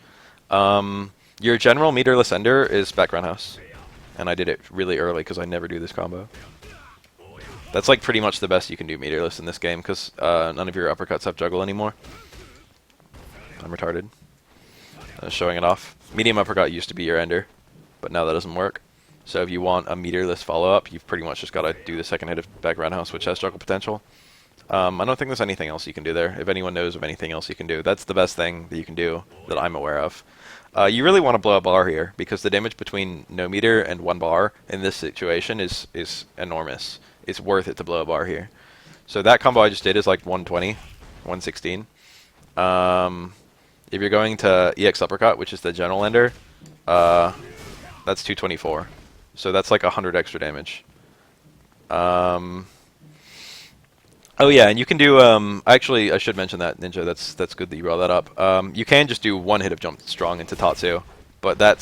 Your general meterless ender is background house. And I did it really early because I never do this combo. That's like pretty much the best you can do meterless in this game because none of your uppercuts have juggle anymore. I'm retarded. Showing it off. Medium uppercut used to be your ender, but now that doesn't work. So if you want a meterless follow-up, you've pretty much just got to do the second hit of back roundhouse, which has juggle potential. I don't think there's anything else you can do there. If anyone knows of anything else you can do, that's the best thing that you can do that I'm aware of. You really want to blow a bar here, because the damage between no meter and 1 bar in this situation is enormous. It's worth it to blow a bar here. So that combo I just did is like 120, 116. If you're going to EX Uppercut, which is the general ender, that's 224. So that's like 100 extra damage. Oh yeah, and you can do, actually I should mention that, Ninja, that's good that you brought that up. You can just do one hit of Jump Strong into Tatsu, but that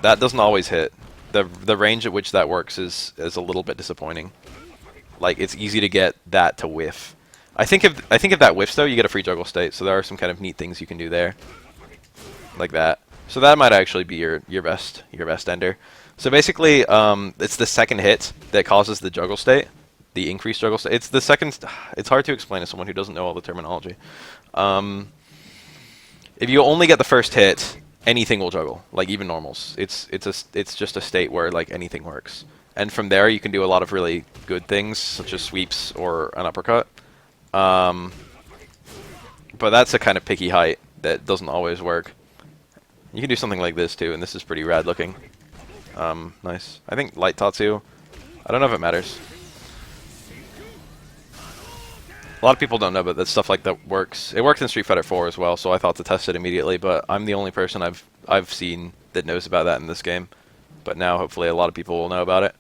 doesn't always hit. The range at which that works is a little bit disappointing. Like, it's easy to get that to whiff. I think if that whiffs though, you get a free juggle state, so there are some kind of neat things you can do there. Like that. So that might actually be your best ender. So basically, it's the second hit that causes the juggle state. The increased juggle state. It's the second. It's hard to explain to someone who doesn't know all the terminology. If you only get the first hit, anything will juggle, like even normals. It's just a state where like anything works, and from there you can do a lot of really good things, such as sweeps or an uppercut. But that's a kind of picky height that doesn't always work. You can do something like this too, and this is pretty rad looking. Nice. I think light Tatsu. I don't know if it matters. A lot of people don't know, but that stuff like that works. It worked in Street Fighter 4 as well, so I thought to test it immediately, but I'm the only person I've seen that knows about that in this game. But now, hopefully, a lot of people will know about it.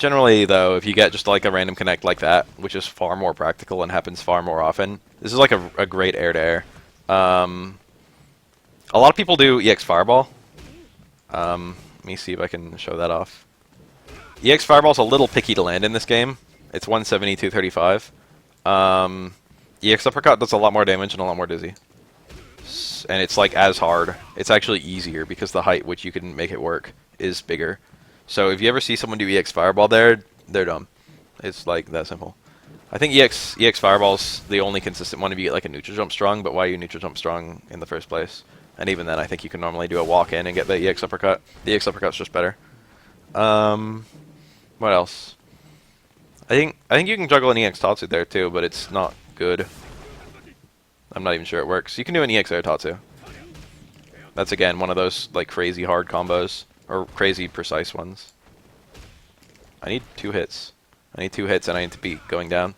Generally, though, if you get just like a random connect like that, which is far more practical and happens far more often, this is like a great air-to-air. A lot of people do EX Fireball. Let me see if I can show that off. EX Fireball's a little picky to land in this game. It's 170, 235. EX Uppercut does a lot more damage and a lot more dizzy. And it's like as hard. It's actually easier because the height which you can make it work is bigger. So if you ever see someone do EX Fireball there, they're dumb. It's like that simple. I think EX Fireball's the only consistent one if you get like a neutral jump strong, but why you neutral jump strong in the first place? And even then I think you can normally do a walk in and get the EX Uppercut. The EX Uppercut's just better. What else? I think you can juggle an EX Tatsu there too, but it's not good. I'm not even sure it works. You can do an EX Air Tatsu. That's again one of those like crazy hard combos, or crazy precise ones. I need 2 hits. I need 2 hits and I need to be going down.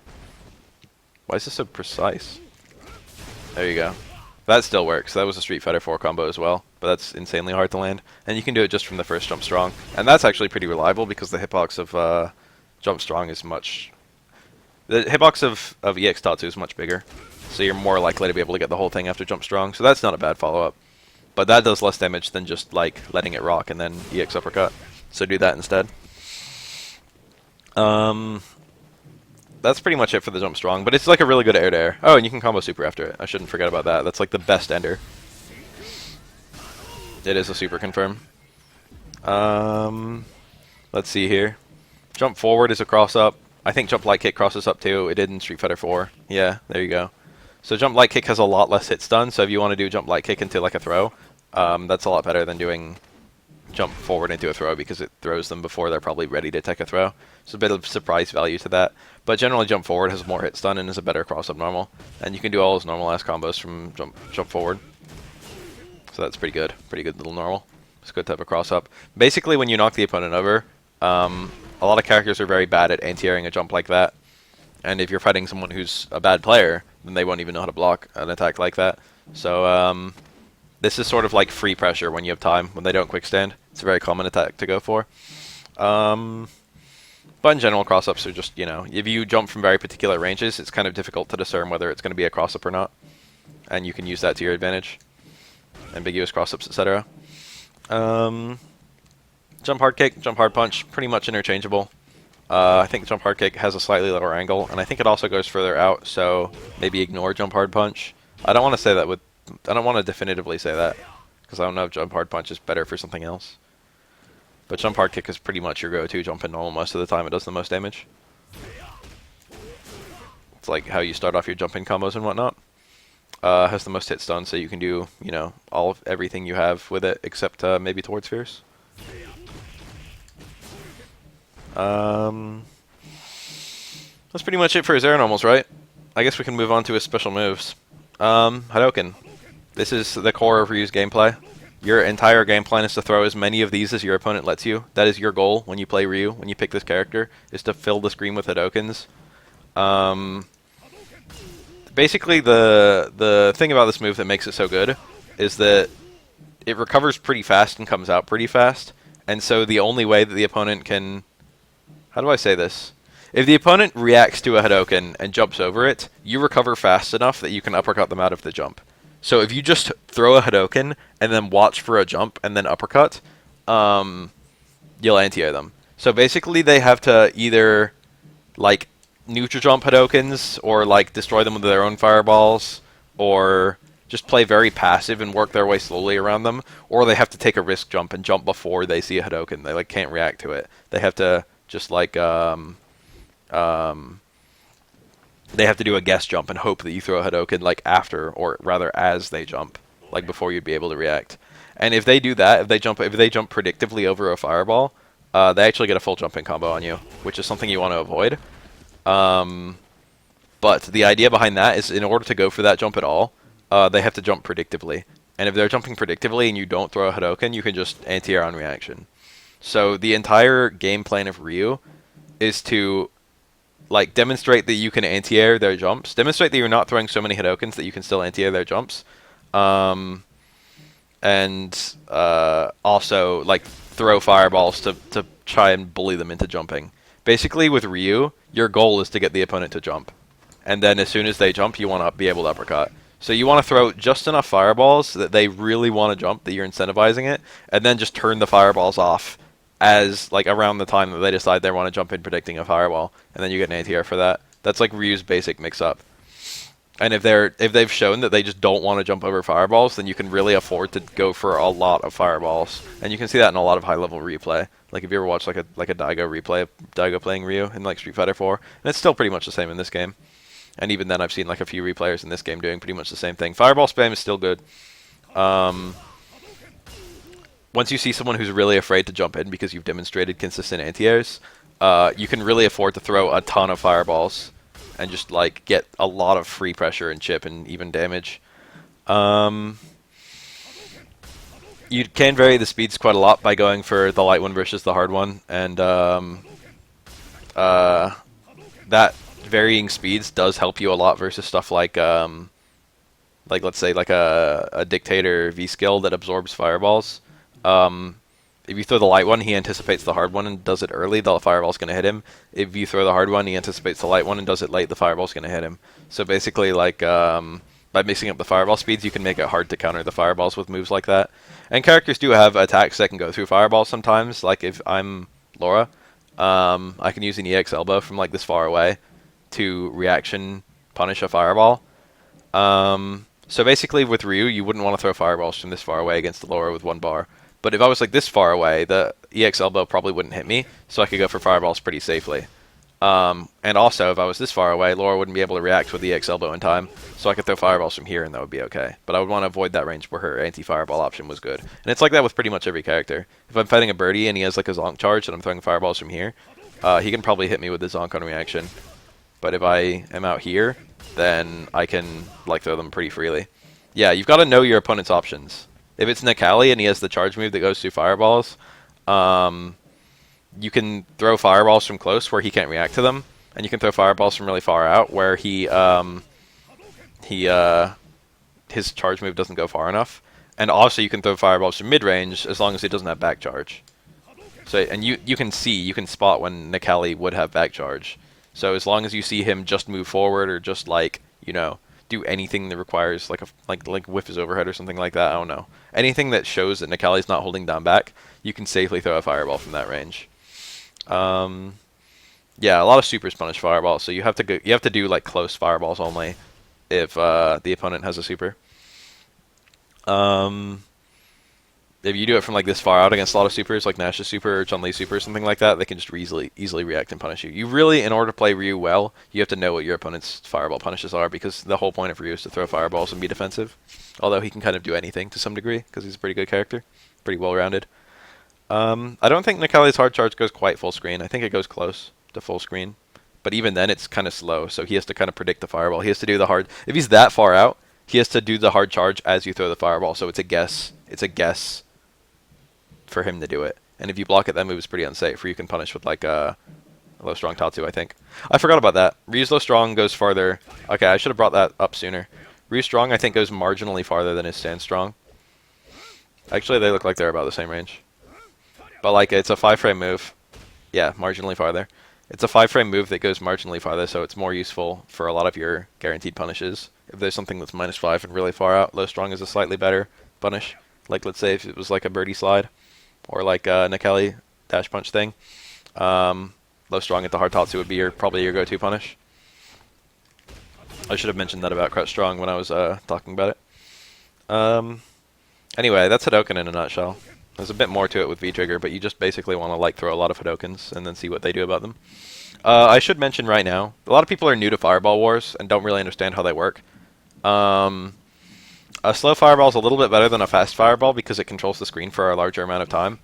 Why is this so precise? There you go. That still works. That was a Street Fighter 4 combo as well, but that's insanely hard to land. And you can do it just from the first Jump Strong. And that's actually pretty reliable because the hitbox of Jump Strong is much... The hitbox of EX Tatsu is much bigger. So you're more likely to be able to get the whole thing after Jump Strong. So that's not a bad follow-up. But that does less damage than just like letting it rock and then EX Uppercut. So do that instead. That's pretty much it for the Jump Strong, but it's like a really good air-to-air. Oh, and you can combo super after it. I shouldn't forget about that. That's like the best ender. It is a super confirm. Let's see here. Jump forward is a cross-up. I think jump light kick crosses up too. It did in Street Fighter 4. Yeah, there you go. So jump light kick has a lot less hit stun, so if you want to do jump light kick into like a throw, that's a lot better than doing jump forward into a throw because it throws them before they're probably ready to take a throw. So a bit of surprise value to that. But generally jump forward has more hit stun and is a better cross-up normal. And you can do all those normal-ass combos from jump forward. So that's pretty good. Pretty good little normal. It's a good type of cross-up. Basically when you knock the opponent over, a lot of characters are very bad at anti-airing a jump like that. And if you're fighting someone who's a bad player, then they won't even know how to block an attack like that. So this is sort of like free pressure when you have time, when they don't quick stand. It's a very common attack to go for. But in general, cross-ups are just, you know, if you jump from very particular ranges, it's kind of difficult to discern whether it's going to be a cross-up or not. And you can use that to your advantage. Ambiguous cross-ups, etc. Jump hard kick, jump hard punch, pretty much interchangeable. I think jump hard kick has a slightly lower angle, and I think it also goes further out, so maybe ignore jump hard punch. I don't want to say that with... I don't want to definitively say that, because I don't know if jump hard punch is better for something else. But jump hard kick is pretty much your go-to jump in normal most of the time. It does the most damage. It's like how you start off your jump in combos and whatnot. Has the most hit stun, so you can do, you know, all of everything you have with it, except maybe towards Fierce. That's pretty much it for his air normals, right? I guess we can move on to his special moves. Hadouken. This is the core of Ryu's gameplay. Your entire game plan is to throw as many of these as your opponent lets you. That is your goal when you play Ryu, when you pick this character, is to fill the screen with Hadoukens. Basically, the thing about this move that makes it so good is that it recovers pretty fast and comes out pretty fast. And so the only way that the opponent can... How do I say this? If the opponent reacts to a Hadouken and jumps over it, you recover fast enough that you can uppercut them out of the jump. So if you just throw a Hadouken and then watch for a jump and then uppercut, you'll anti-air them. So basically they have to either like neutral jump Hadoukens or like destroy them with their own fireballs or just play very passive and work their way slowly around them, or they have to take a risk jump and jump before they see a Hadouken. They like can't react to it. They have to just like they have to do a guess jump and hope that you throw a Hadouken like after, or rather as they jump, like before you'd be able to react. And if they do that, if they jump predictively over a fireball, they actually get a full jumping combo on you, which is something you want to avoid. But the idea behind that is in order to go for that jump at all, they have to jump predictively. And if they're jumping predictively and you don't throw a Hadouken, you can just anti-air on reaction. So the entire game plan of Ryu is to like demonstrate that you can anti-air their jumps, demonstrate that you're not throwing so many Hadoukens that you can still anti-air their jumps, and also like throw fireballs to try and bully them into jumping. Basically, with Ryu, your goal is to get the opponent to jump, and then as soon as they jump, you want to be able to uppercut. So you want to throw just enough fireballs that they really want to jump, that you're incentivizing it, and then just turn the fireballs off as like around the time that they decide they want to jump in predicting a fireball, and then you get an anti-air for that. That's like Ryu's basic mix-up. And if they've shown that they just don't want to jump over fireballs, then you can really afford to go for a lot of fireballs. And you can see that in a lot of high-level replay. Like if you ever watch like a Daigo replay of Daigo playing Ryu in like Street Fighter 4, and it's still pretty much the same in this game. And even then, I've seen like a few replayers in this game doing pretty much the same thing. Fireball spam is still good. Once you see someone who's really afraid to jump in because you've demonstrated consistent anti-airs, you can really afford to throw a ton of fireballs and just like get a lot of free pressure and chip and even damage. You can vary the speeds quite a lot by going for the light one versus the hard one, and that varying speeds does help you a lot versus stuff like let's say like a dictator V skill that absorbs fireballs. If you throw the light one, he anticipates the hard one and does it early, the fireball's going to hit him. If you throw the hard one, he anticipates the light one and does it late, the fireball's going to hit him. So basically, like, by mixing up the fireball speeds, you can make it hard to counter the fireballs with moves like that. And characters do have attacks that can go through fireballs sometimes. Like, if I'm Laura, I can use an EX elbow from, like, this far away to reaction punish a fireball. So basically, with Ryu, you wouldn't want to throw fireballs from this far away against Laura with one bar. But if I was like this far away, the EX elbow probably wouldn't hit me, so I could go for fireballs pretty safely. And also, if I was this far away, Laura wouldn't be able to react with the EX elbow in time, so I could throw fireballs from here and that would be okay. But I would want to avoid that range where her anti-fireball option was good. And it's like that with pretty much every character. If I'm fighting a birdie and he has like a zonk charge and I'm throwing fireballs from here, he can probably hit me with the zonk on reaction. But if I am out here, then I can like throw them pretty freely. Yeah, you've got to know your opponent's options. If it's Nikali and he has the charge move that goes through fireballs, you can throw fireballs from close where he can't react to them, and you can throw fireballs from really far out where his charge move doesn't go far enough. And also you can throw fireballs from mid-range as long as he doesn't have back charge. So, and you can spot when Nikali would have back charge. So as long as you see him just move forward or just like, you know, do anything that requires like whiff his overhead or something like that. I don't know. Anything that shows that Nikali's not holding down back, you can safely throw a fireball from that range. Yeah, a lot of supers punish fireballs, so you have to do like close fireballs only if the opponent has a super. if you do it from like this far out against a lot of supers, like Nash's super or Chun-Li's super or something like that, they can just easily react and punish you. You really, in order to play Ryu well, you have to know what your opponent's fireball punishes are, because the whole point of Ryu is to throw fireballs and be defensive. Although he can kind of do anything to some degree, because he's a pretty good character, pretty well-rounded. I don't think Nikali's hard charge goes quite full screen. I think it goes close to full screen. But even then, it's kind of slow, so he has to kind of predict the fireball. He has to do the hard... If he's that far out, he has to do the hard charge as you throw the fireball, so it's a guess. It's a guess for him to do it. And if you block it, that move is pretty unsafe, or you can punish with like a low strong Tatsu, I think. I forgot about that. Ryu's low strong goes farther. Okay, I should have brought that up sooner. Ryu's strong, I think, goes marginally farther than his stand strong. Actually, they look like they're about the same range. But like, it's a 5-frame move. Yeah, marginally farther. It's a 5-frame move that goes marginally farther, so it's more useful for a lot of your guaranteed punishes. If there's something that's -5 and really far out, low strong is a slightly better punish. Like, let's say if it was like a birdie slide, or like a Nikali dash punch thing. Low strong at the hard Tatsu would be probably your go-to punish. I should have mentioned that about crouch strong when I was talking about it. Anyway, that's Hadoken in a nutshell. There's a bit more to it with V-Trigger, but you just basically want to like throw a lot of Hadokens and then see what they do about them. I should mention right now, a lot of people are new to Fireball Wars and don't really understand how they work. A slow Fireball is a little bit better than a fast Fireball because it controls the screen for a larger amount of time.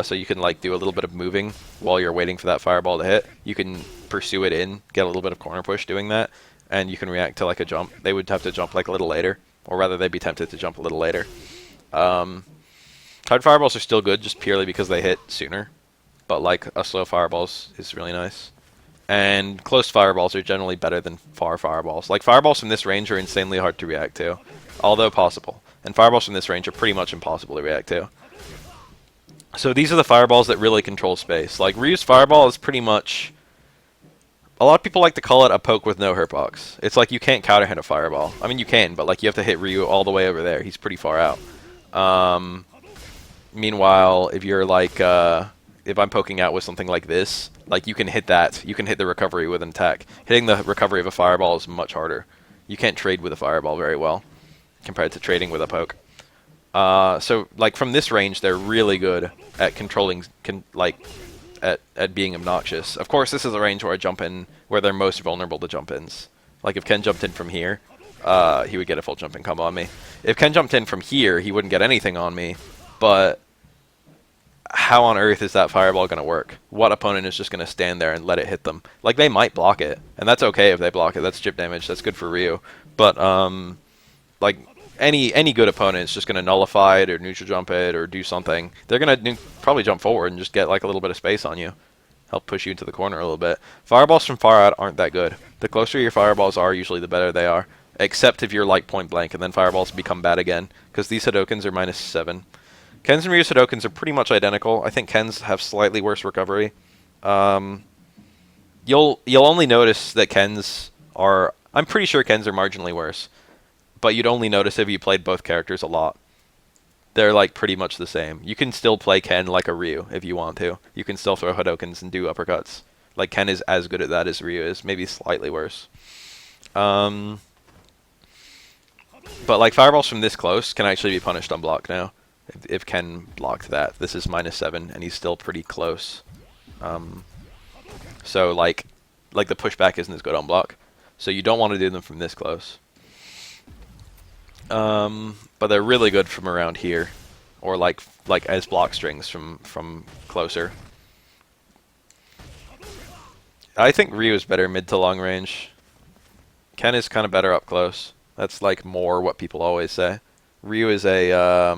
So you can like do a little bit of moving while you're waiting for that Fireball to hit. You can pursue it in, get a little bit of corner push doing that, and you can react to like a jump. They would have to jump like a little later, or rather they'd be tempted to jump a little later. Hard Fireballs are still good just purely because they hit sooner, but like a slow Fireballs is really nice. And close Fireballs are generally better than far Fireballs. Like, Fireballs from this range are insanely hard to react to, although possible. And Fireballs from this range are pretty much impossible to react to. So these are the Fireballs that really control space. Like, Ryu's Fireball is pretty much... A lot of people like to call it a poke with no hurtbox. It's like you can't counter hit a Fireball. I mean, you can, but like you have to hit Ryu all the way over there. He's pretty far out. Meanwhile, if you're like... if I'm poking out with something like this, like you can hit that. You can hit the recovery with an attack. Hitting the recovery of a Fireball is much harder. You can't trade with a Fireball very well compared to trading with a poke. So like from this range, they're really good at controlling, at being obnoxious. Of course, this is a range where I jump in, where they're most vulnerable to jump ins. Like if Ken jumped in from here, he would get a full jumping combo on me. If Ken jumped in from here, he wouldn't get anything on me, but how on earth is that Fireball going to work? What opponent is just going to stand there and let it hit them? Like, they might block it, and that's okay if they block it. That's chip damage. That's good for Ryu. But, like, any good opponent is just going to nullify it or neutral jump it or do something. They're going to probably jump forward and just get, like, a little bit of space on you. Help push you into the corner a little bit. Fireballs from far out aren't that good. The closer your Fireballs are, usually the better they are. Except if you're, like, point blank, and then Fireballs become bad again. Because these Hadokens are -7. Ken's and Ryu's Hadokens are pretty much identical. I think Ken's have slightly worse recovery. You'll only notice that Ken's are... I'm pretty sure Ken's are marginally worse. But you'd only notice if you played both characters a lot. They're like pretty much the same. You can still play Ken like a Ryu if you want to. You can still throw Hadokens and do uppercuts. Like Ken is as good at that as Ryu is. Maybe slightly worse. But like Fireballs from this close can actually be punished on block now. If Ken blocked that. This is -7, and he's still pretty close. So, like the pushback isn't as good on block. So you don't want to do them from this close. But they're really good from around here. Or like as block strings from closer. I think Ryu is better mid to long range. Ken is kind of better up close. That's like more what people always say. Ryu is a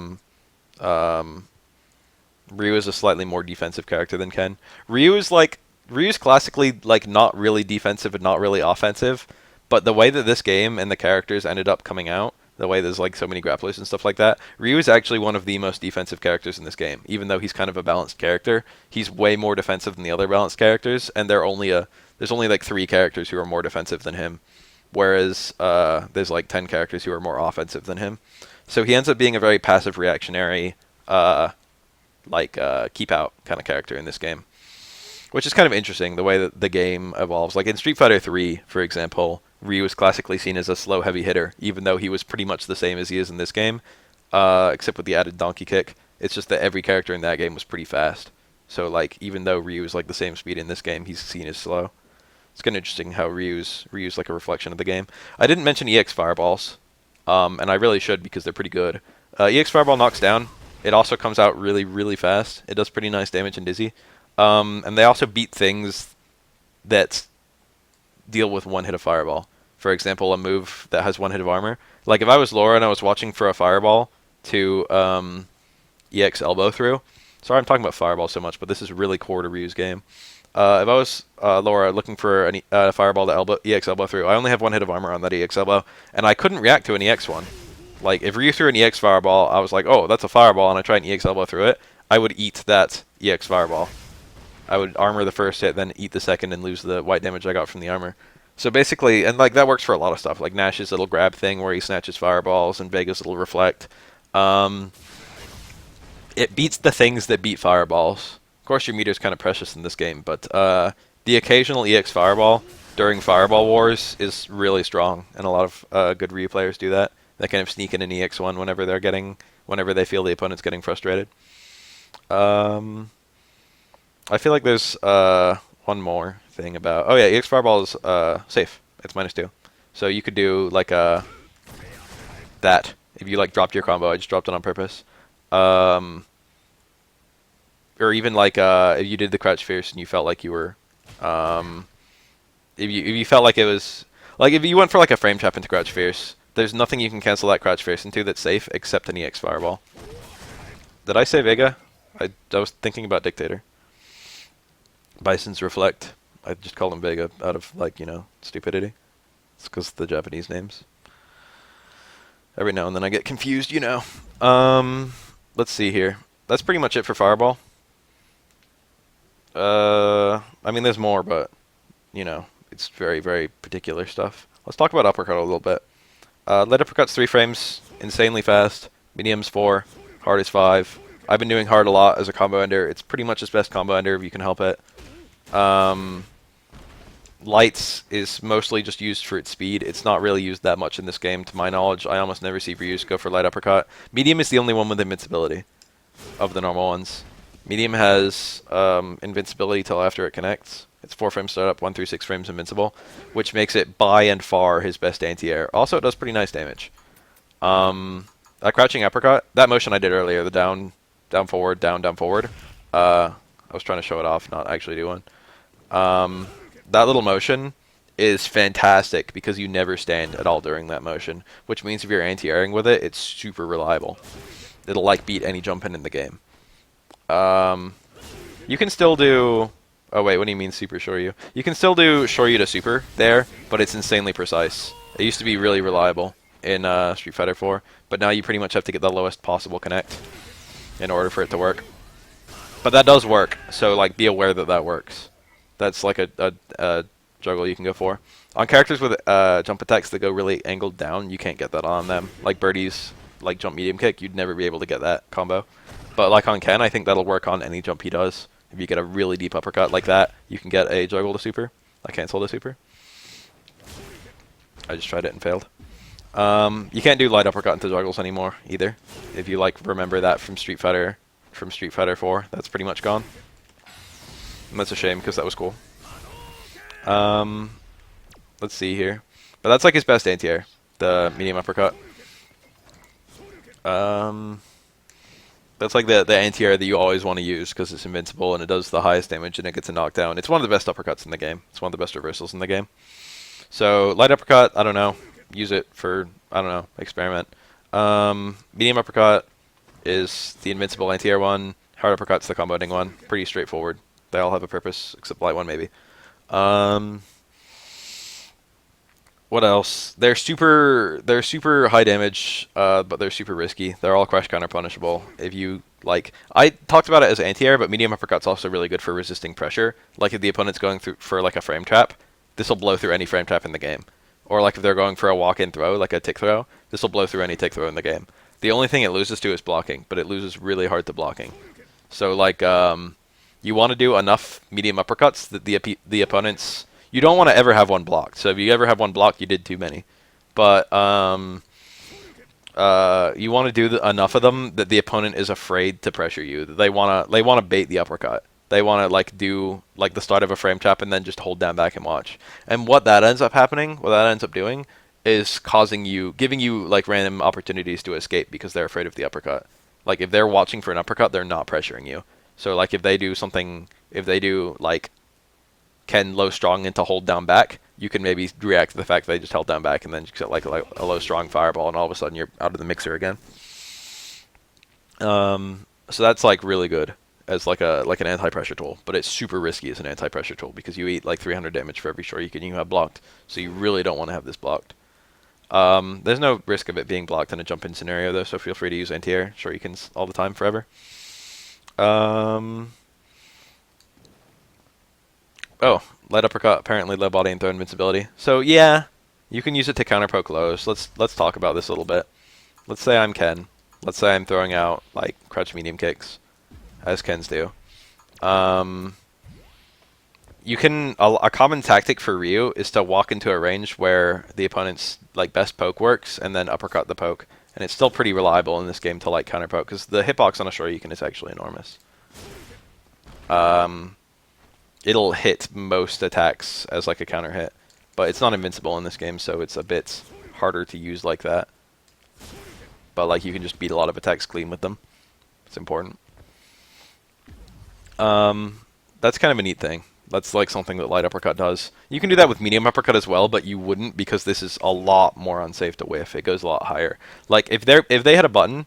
slightly more defensive character than Ken. Ryu's classically like not really defensive and not really offensive, but the way that this game and the characters ended up coming out, the way there's like so many grapplers and stuff like that, Ryu is actually one of the most defensive characters in this game. Even though he's kind of a balanced character, he's way more defensive than the other balanced characters, and there's only like 3 characters who are more defensive than him, whereas there's like 10 characters who are more offensive than him. So he ends up being a very passive reactionary, keep out kind of character in this game. Which is kind of interesting, the way that the game evolves. Like in Street Fighter 3, for example, Ryu was classically seen as a slow, heavy hitter, even though he was pretty much the same as he is in this game, except with the added donkey kick. It's just that every character in that game was pretty fast. So like even though Ryu is like the same speed in this game, he's seen as slow. It's kind of interesting how Ryu's like a reflection of the game. I didn't mention EX Fireballs, and I really should because they're pretty good. EX Fireball knocks down. It also comes out really, really fast. It does pretty nice damage and dizzy. And they also beat things that deal with one hit of Fireball. For example, a move that has one hit of armor. Like if I was Laura and I was watching for a Fireball to EX Elbow through. Sorry I'm talking about Fireball so much, but this is really core to Ryu's game. If I was Laura looking for a Fireball to EX Elbow through, I only have one hit of armor on that EX Elbow, and I couldn't react to an EX one. Like, if Ryu threw an EX Fireball, I was like, oh, that's a Fireball, and I try an EX Elbow through it, I would eat that EX Fireball. I would armor the first hit, then eat the second, and lose the white damage I got from the armor. So basically, and like that works for a lot of stuff, like Nash's little grab thing where he snatches Fireballs, and Vega's little reflect. It beats the things that beat Fireballs. Of course, your meter's kind of precious in this game, but the occasional EX Fireball during Fireball Wars is really strong, and a lot of good Ryu players do that. They kind of sneak in an EX1 whenever they feel the opponent's getting frustrated. I feel like there's one more thing about... Oh yeah, EX Fireball is safe. It's -2. So you could do like that. If you like dropped your combo, I just dropped it on purpose. Or even like if you did the Crouch Fierce and you felt like you were... if you felt like it was... Like if you went for like a frame trap into Crouch Fierce, there's nothing you can cancel that Crouch Fierce into that's safe except an EX Fireball. Did I say Vega? I was thinking about Dictator. Bison's Reflect. I just called him Vega out of, like, you know, stupidity. It's because of the Japanese names. Every now and then I get confused, you know. Let's see here. That's pretty much it for Fireball. I mean, there's more, but, you know, it's very, very particular stuff. Let's talk about Uppercut a little bit. Light Uppercut's 3 frames, insanely fast. Medium's 4, hard is 5. I've been doing hard a lot as a combo ender. It's pretty much his best combo ender if you can help it. Lights is mostly just used for its speed. It's not really used that much in this game, to my knowledge. I almost never see Ryu's go for Light Uppercut. Medium is the only one with invincibility of the normal ones. Medium has invincibility till after it connects. It's 4 frames startup, 1 through 6 frames invincible, which makes it by and far his best anti-air. Also, it does pretty nice damage. That crouching uppercut, that motion I did earlier, the down, down forward, down, down forward. I was trying to show it off, not actually do one. That little motion is fantastic because you never stand at all during that motion, which means if you're anti-airing with it, it's super reliable. It'll like beat any jump in the game. You can still do... Oh wait, what do you mean super Shoryu? You can still do Shoryu to super there, but it's insanely precise. It used to be really reliable in Street Fighter 4, but now you pretty much have to get the lowest possible connect in order for it to work. But that does work, so like be aware that that works. That's like a juggle you can go for. On characters with jump attacks that go really angled down, you can't get that on them. Like Birdie's like jump medium kick, you'd never be able to get that combo. But like on Ken, I think that'll work on any jump he does. If you get a really deep uppercut like that, you can get a juggle to super. I cancel to super. I just tried it and failed. You can't do light uppercut into juggles anymore either. If you like remember that from Street Fighter 4, that's pretty much gone. And that's a shame because that was cool. Let's see here. But that's like his best anti-air, the medium uppercut. That's like the anti-air that you always want to use because it's invincible and it does the highest damage and it gets a knockdown. It's one of the best uppercuts in the game. It's one of the best reversals in the game. So light uppercut, I don't know. Use it for, I don't know, experiment. Medium uppercut is the invincible anti-air one. Hard uppercut's the combo ending one. Pretty straightforward. They all have a purpose, except light one maybe. What else? They're super high damage, but they're super risky. They're all crash counter punishable. If you like, I talked about it as anti-air, but medium uppercut's also really good for resisting pressure. Like if the opponent's going through for like a frame trap, this will blow through any frame trap in the game. Or like if they're going for a walk-in throw, like a tick throw, this will blow through any tick throw in the game. The only thing it loses to is blocking, but it loses really hard to blocking. So like, you want to do enough medium uppercuts that the opponents... You don't want to ever have one blocked. So if you ever have one blocked, you did too many. But you want to do enough of them that the opponent is afraid to pressure you. They wanna bait the uppercut. They want to like do like the start of a frame trap and then just hold down back and watch. And what that ends up happening, what that ends up doing, is giving you like random opportunities to escape because they're afraid of the uppercut. Like if they're watching for an uppercut, they're not pressuring you. So like if they do like Ken low strong into hold down back, you can maybe react to the fact that they just held down back and then just get like a low strong fireball, and all of a sudden you're out of the mixer again. So that's like really good as like an anti-pressure tool, but it's super risky as an anti-pressure tool because you eat like 300 damage for every Shoryuken you have blocked, so you really don't want to have this blocked. There's no risk of it being blocked in a jump-in scenario though, so feel free to use anti-air Shoryukens all the time forever. Oh, light uppercut, apparently low body and throw invincibility. So yeah, you can use it to counter poke lows. Let's talk about this a little bit. Let's say I'm Ken. Let's say I'm throwing out like crouch medium kicks, as Kens do. You can a common tactic for Ryu is to walk into a range where the opponent's like best poke works and then uppercut the poke, and it's still pretty reliable in this game to like counter poke because the hitbox on a Shoryuken is actually enormous. It'll hit most attacks as like a counter hit, but it's not invincible in this game, so it's a bit harder to use like that. But like you can just beat a lot of attacks clean with them. It's important. That's kind of a neat thing. That's like something that light uppercut does. You can do that with medium uppercut as well, but you wouldn't because this is a lot more unsafe to whiff. It goes a lot higher. Like if they hit a button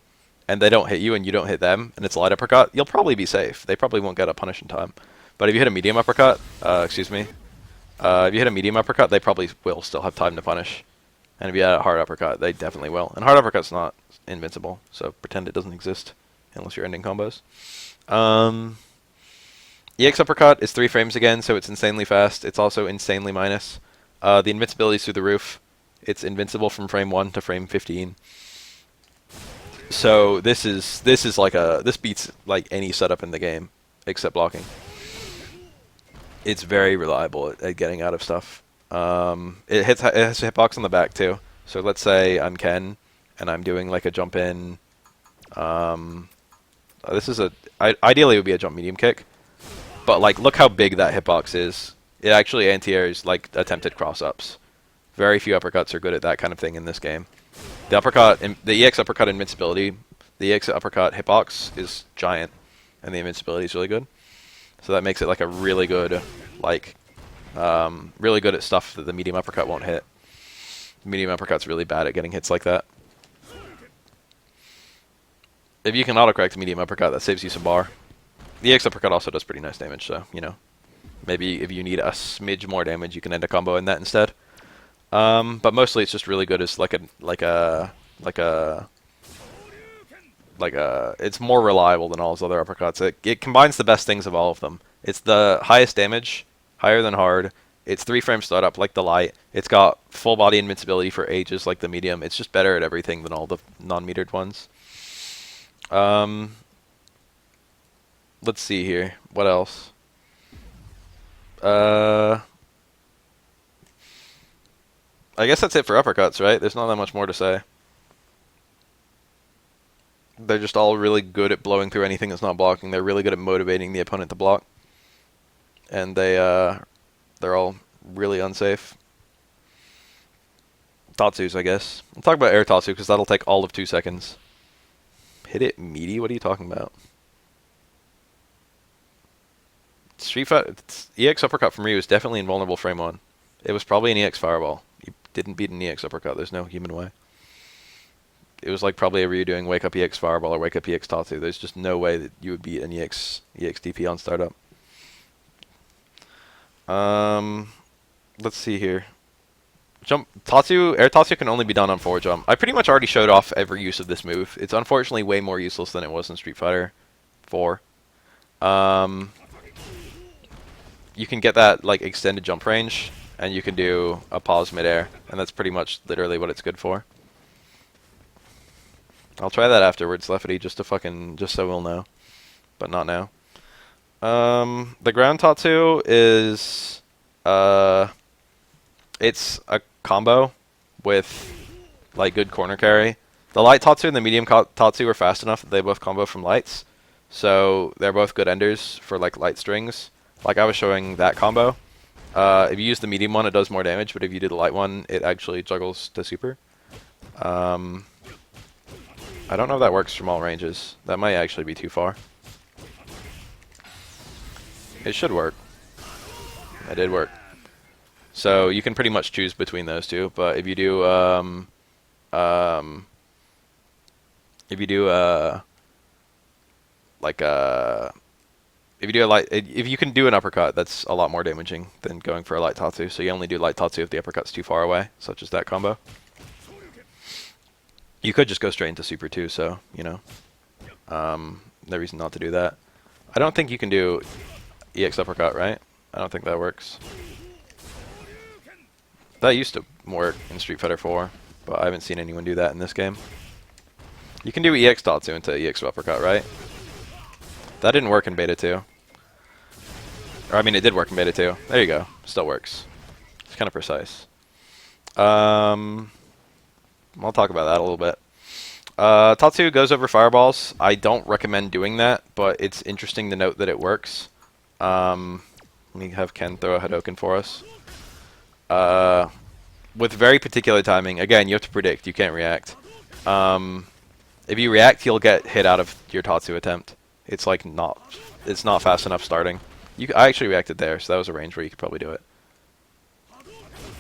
and they don't hit you and you don't hit them and it's a light uppercut, you'll probably be safe. They probably won't get a punish in time. But if you hit a medium uppercut, if you hit a medium uppercut, they probably will still have time to punish. And if you hit a hard uppercut, they definitely will. And hard uppercut's not invincible, so pretend it doesn't exist unless you're ending combos. EX uppercut is 3 frames again, so it's insanely fast. It's also insanely minus. The invincibility's through the roof. It's invincible from frame 1 to frame 15. So this beats like any setup in the game except blocking. It's very reliable at getting out of stuff. It has a hitbox on the back too. So let's say I'm Ken and I'm doing like a jump in. Ideally it would be a jump medium kick, but like look how big that hitbox is. It actually anti-airs like attempted cross ups. Very few uppercuts are good at that kind of thing in this game. The EX uppercut invincibility, the EX uppercut hitbox is giant, and the invincibility is really good. So that makes it like a really good, really good at stuff that the medium uppercut won't hit. The medium uppercut's really bad at getting hits like that. If you can autocorrect a medium uppercut, that saves you some bar. The EX uppercut also does pretty nice damage, so, you know. Maybe if you need a smidge more damage, you can end a combo in that instead. But mostly it's just really good as it's more reliable than all his other uppercuts. It combines the best things of all of them. It's the highest damage, higher than hard. It's 3 frame startup like the light. It's got full body invincibility for ages like the medium. It's just better at everything than all the non-metered ones. Let's see here. What else? I guess that's it for uppercuts, right? There's not that much more to say. They're just all really good at blowing through anything that's not blocking. They're really good at motivating the opponent to block. And they're all really unsafe. Tatsus, I guess. We'll talk about air Tatsu because that'll take all of 2 seconds. Hit it meaty? What are you talking about? Street Fighter EX uppercut from Ryu is definitely invulnerable frame 1. It was probably an EX fireball. You didn't beat an EX uppercut. There's no human way. It was like probably a Ryu doing wake up EX fireball or wake up EX Tatsu. There's just no way that you would beat an EX DP on startup. Let's see here. Air Tatsu can only be done on forward jump. I pretty much already showed off every use of this move. It's unfortunately way more useless than it was in Street Fighter 4. You can get that like extended jump range, and you can do a pause midair, and that's pretty much literally what it's good for. I'll try that afterwards, Lefty, just so we'll know, but not now. The ground Tatsu is it's a combo with like good corner carry. The light Tatsu and the medium Tatsu are fast enough that they both combo from lights. So they're both good enders for like light strings. Like I was showing that combo. If you use the medium one, it does more damage, but if you do the light one, it actually juggles to super. I don't know if that works from all ranges. That might actually be too far. It should work. It did work. So you can pretty much choose between those two, but if you do if you do if you can do an uppercut, that's a lot more damaging than going for a light Tatsu. So you only do light Tatsu if the uppercut's too far away, such as that combo. You could just go straight into super too, so you know, no reason not to do that. I don't think you can do EX uppercut, right? I don't think that works. That used to work in Street Fighter 4, but I haven't seen anyone do that in this game. You can do EX Tatsu into EX uppercut, right? That didn't work in Beta 2. Or, I mean, it did work in Beta 2. There you go. Still works. It's kind of precise. I'll talk about that a little bit. Tatsu goes over fireballs. I don't recommend doing that, but it's interesting to note that it works. Let me have Ken throw a Hadouken for us. With very particular timing. Again, you have to predict. You can't react. If you react, you'll get hit out of your Tatsu attempt. It's like it's not fast enough starting. I actually reacted there, so that was a range where you could probably do it.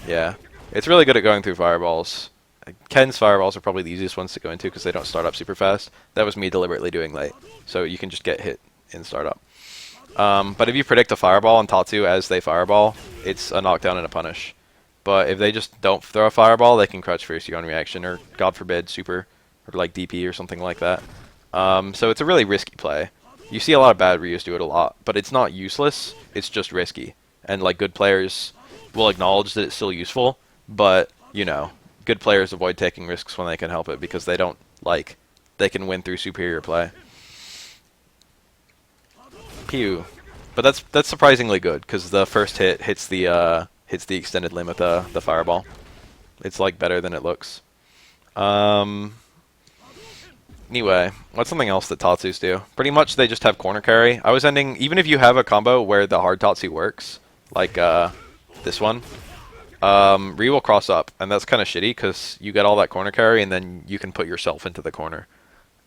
Yeah. It's really good at going through fireballs. Ken's fireballs are probably the easiest ones to go into because they don't start up super fast. That was me deliberately doing late. So you can just get hit in startup. But if you predict a fireball on Tatsu as they fireball, it's a knockdown and a punish. But if they just don't throw a fireball, they can crouch fierce you on reaction, or God forbid, super, or like DP or something like that. So it's a really risky play. You see a lot of bad Ryus do it a lot, but it's not useless, it's just risky. And like good players will acknowledge that it's still useful, but you know, good players avoid taking risks when they can help it because they don't they can win through superior play. Pew. But that's surprisingly good because the first hit hits the extended limb with the fireball. It's like better than it looks. Anyway, what's something else that Tatsus do? Pretty much they just have corner carry. I was ending, even if you have a combo where the hard Tatsu works, like this one, Ryu will cross up, and that's kind of shitty because you get all that corner carry and then you can put yourself into the corner.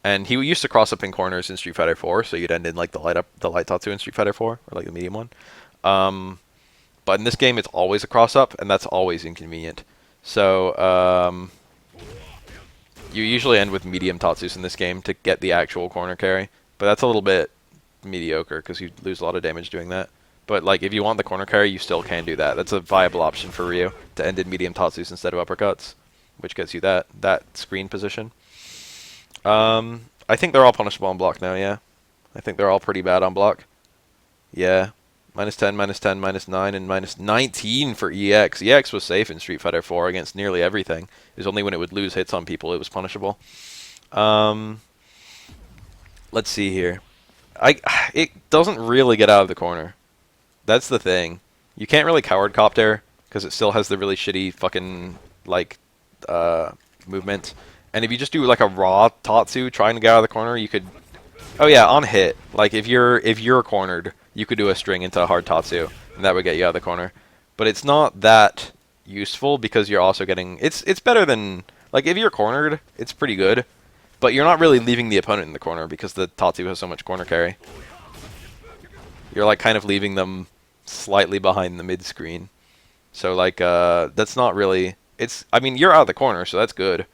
And he used to cross up in corners in Street Fighter 4, so you'd end in like the light Tatsu in Street Fighter 4, or like the medium one. But in this game, it's always a cross up, and that's always inconvenient. So you usually end with medium Tatsus in this game to get the actual corner carry, but that's a little bit mediocre because you lose a lot of damage doing that. But like if you want the corner carry, you still can do that. That's a viable option for Ryu to end in medium Tatsus instead of uppercuts, which gets you that screen position. I think they're all punishable on block now, yeah. I think they're all pretty bad on block. Yeah. -10, -10, -9, and -19 for EX. EX was safe in Street Fighter 4 against nearly everything. It was only when it would lose hits on people it was punishable. Let's see here. It doesn't really get out of the corner. That's the thing. You can't really coward copter because it still has the really shitty fucking movement. And if you just do like a raw Tatsu trying to get out of the corner, you could. Oh yeah, on hit. Like if you're cornered, you could do a string into a hard Tatsu, and that would get you out of the corner. But it's not that useful because you're also getting. It's better than like if you're cornered, it's pretty good, but you're not really leaving the opponent in the corner because the Tatsu has so much corner carry. You're like kind of leaving them slightly behind the mid screen. So like that's not really. I mean you're out of the corner, so that's good.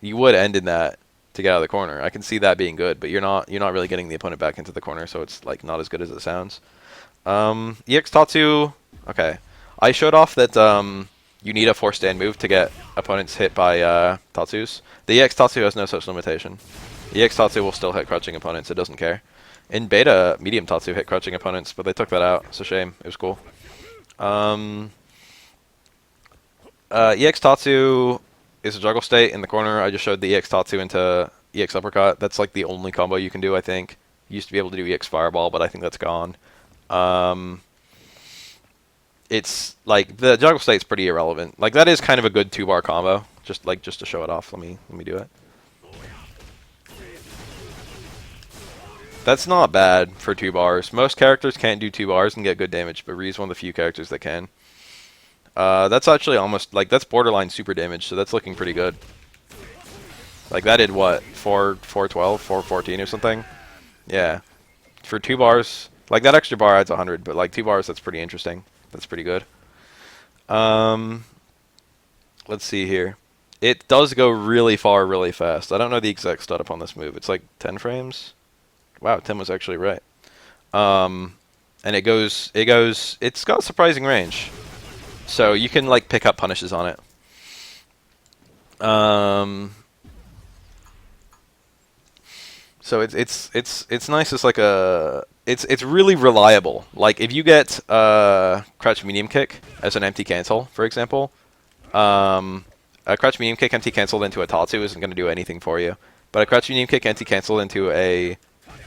You would end in that to get out of the corner. I can see that being good, but you're not really getting the opponent back into the corner, so it's like not as good as it sounds. EX Tatsu, okay. I showed off that you need a force stand move to get opponents hit by Tatsus. The EX Tatsu has no such limitation. EX Tatsu will still hit crouching opponents, it doesn't care. In beta, medium Tatsu hit crouching opponents, but they took that out. It's a shame. It was cool. EX Tatsu is a juggle state in the corner. I just showed the EX Tatsu into EX Uppercut. That's like the only combo you can do, I think. You used to be able to do EX Fireball, but I think that's gone. It's like the juggle state's pretty irrelevant. Like that is kind of a good 2-bar combo. Just to show it off. Let me do it. That's not bad for 2 bars. Most characters can't do 2 bars and get good damage, but Ree's one of the few characters that can. That's actually almost, like, that's borderline super damage, so that's looking pretty good. Like, that did what? 412, 414 or something? Yeah. For 2 bars, like, that extra bar adds 100, but, like, 2 bars, that's pretty interesting. That's pretty good. Let's see here. It does go really far, really fast. I don't know the exact stat up on this move. It's like 10 frames. Wow, Tim was actually right. And it's got surprising range. So you can like pick up punishes on it. So it's nice. It's like it's really reliable. Like if you get crouch medium kick as an empty cancel, for example, a crouch medium kick empty canceled into a Tatsu isn't going to do anything for you. But a crouch medium kick empty canceled into a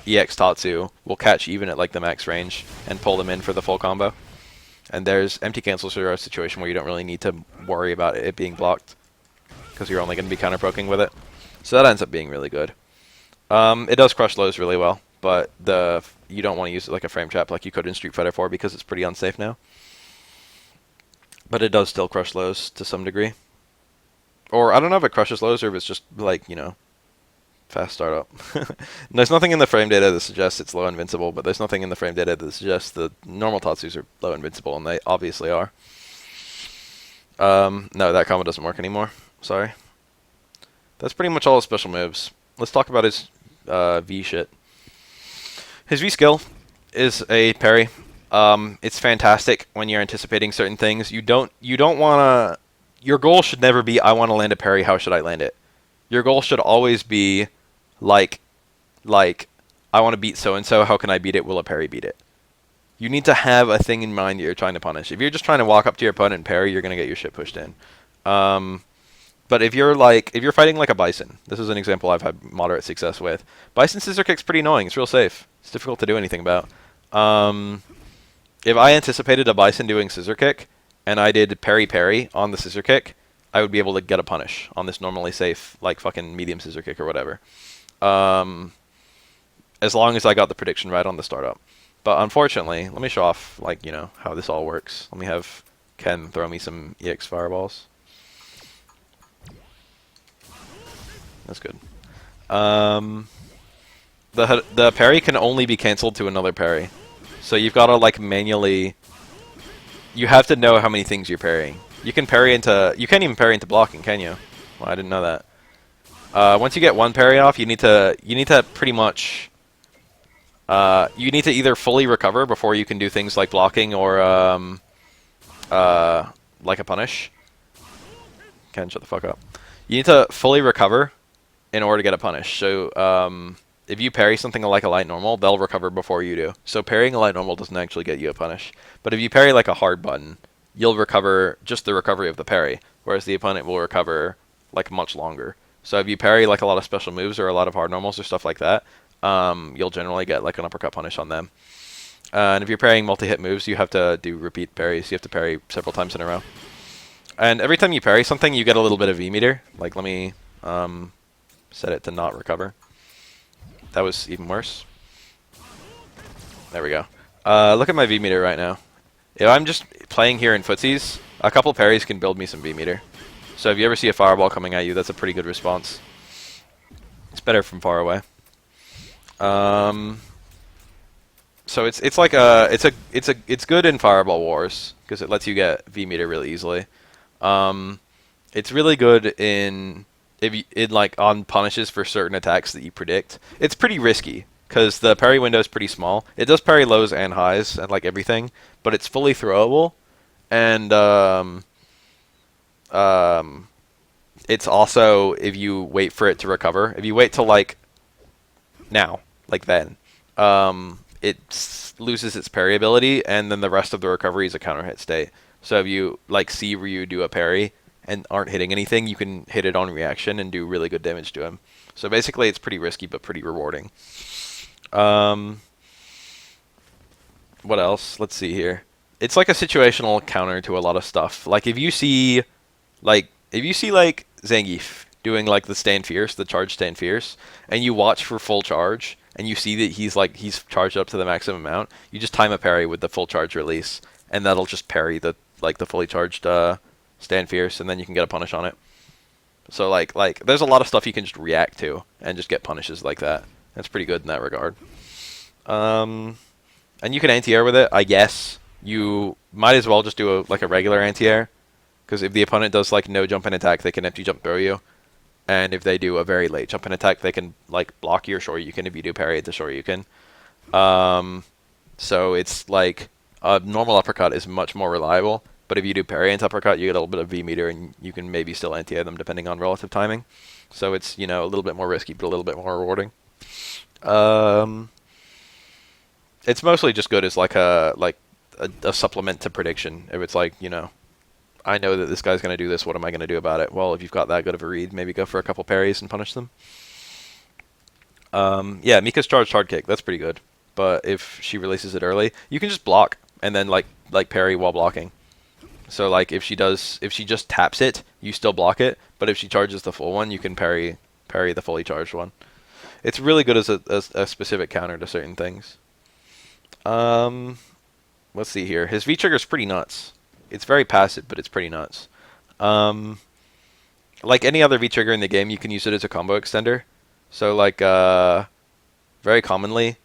EX Tatsu will catch even at like the max range and pull them in for the full combo. And there's empty cancels are a situation where you don't really need to worry about it being blocked because you're only going to be counter poking with it. So that ends up being really good. It does crush lows really well, but you don't want to use it like a frame trap like you could in Street Fighter 4 because it's pretty unsafe now. But it does still crush lows to some degree. Or I don't know if it crushes lows or if it's just like, you know, fast startup. There's nothing in the frame data that suggests it's low invincible, but there's nothing in the frame data that suggests the normal Tatsus are low invincible, and they obviously are. No, that combo doesn't work anymore. Sorry. That's pretty much all his special moves. Let's talk about his V shit. His V skill is a parry. It's fantastic when you're anticipating certain things. You don't want to... Your goal should never be, I want to land a parry, how should I land it? Your goal should always be, like, I want to beat so-and-so, how can I beat it? Will a parry beat it? You need to have a thing in mind that you're trying to punish. If you're just trying to walk up to your opponent and parry, you're going to get your shit pushed in. But if you're fighting like a Bison, this is an example I've had moderate success with. Bison scissor kick's pretty annoying. It's real safe. It's difficult to do anything about. If I anticipated a Bison doing scissor kick, and I did parry on the scissor kick, I would be able to get a punish on this normally safe, like fucking medium scissor kick or whatever. As long as I got the prediction right on the startup. But unfortunately, let me show off, like, you know, how this all works. Let me have Ken throw me some EX fireballs. That's good. The parry can only be cancelled to another parry. So you've got to, like, manually... You have to know how many things you're parrying. You can parry into... You can't even parry into blocking, can you? Well, I didn't know that. Once you get one parry off, you need to pretty much... you need to either fully recover before you can do things like blocking or like a punish. Ken, shut the fuck up. You need to fully recover in order to get a punish. So if you parry something like a light normal, they'll recover before you do. So parrying a light normal doesn't actually get you a punish. But if you parry like a hard button, you'll recover just the recovery of the parry, whereas the opponent will recover like much longer. So if you parry like a lot of special moves or a lot of hard normals or stuff like that, you'll generally get like an uppercut punish on them. And if you're parrying multi-hit moves, you have to do repeat parries. You have to parry several times in a row. And every time you parry something, you get a little bit of V meter. Like, let me set it to not recover. That was even worse. There we go. Look at my V meter right now. If I'm just playing here in footsies, a couple parries can build me some V meter. So if you ever see a fireball coming at you, that's a pretty good response. It's better from far away. So it's like it's good in Fireball Wars because it lets you get V meter really easily. It's really good in like on punishes for certain attacks that you predict. It's pretty risky because the parry window is pretty small. It does parry lows and highs and like everything, but it's fully throwable, and it's also if you wait for it to recover. If you wait till like now, like then, it loses its parry ability, and then the rest of the recovery is a counter hit state. So if you like see Ryu do a parry and aren't hitting anything, you can hit it on reaction and do really good damage to him. So basically, it's pretty risky but pretty rewarding. What else? Let's see here. It's like a situational counter to a lot of stuff. Like if you see like Zangief doing like the stand fierce, the charge stand fierce, and you watch for full charge, and you see that he's charged up to the maximum amount, you just time a parry with the full charge release, and that'll just parry the fully charged stand fierce, and then you can get a punish on it. So like there's a lot of stuff you can just react to and just get punishes like that. That's pretty good in that regard. And you can anti-air with it, I guess. You might as well just do a regular anti-air, because if the opponent does like no jump and attack, they can empty jump throw you, and if they do a very late jump and attack, they can like block your Shoryuken if you do parry at the Shoryuken. So it's like a normal uppercut is much more reliable, but if you do parry into uppercut, you get a little bit of V meter, and you can maybe still anti-air them depending on relative timing. So it's, you know, a little bit more risky, but a little bit more rewarding. It's mostly just good as like a supplement to prediction. If it's like, you know, I know that this guy's going to do this, what am I going to do about it? Well, if you've got that good of a read, maybe go for a couple parries and punish them. Yeah, Mika's charged hard kick, that's pretty good. But if she releases it early, you can just block and then like parry while blocking. So like if she just taps it, you still block it, but if she charges the full one, you can parry the fully charged one. It's really good as a specific counter to certain things. Let's see here. His V-trigger is pretty nuts. It's very passive, but it's pretty nuts. Like any other V-trigger in the game, you can use it as a combo extender. So like very commonly,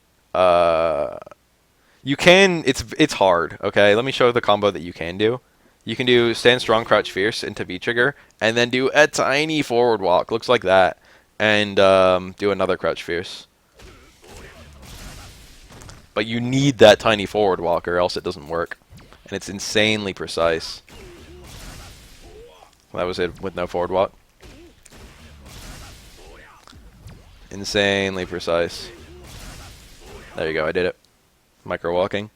you can. It's hard. Okay, let me show the combo that you can do. You can do stand strong, crouch fierce into V-trigger, and then do a tiny forward walk. Looks like that, and do another crouch fierce. But you need that tiny forward walk or else it doesn't work. And it's insanely precise. That was it with no forward walk. Insanely precise. There you go, I did it. Micro walking.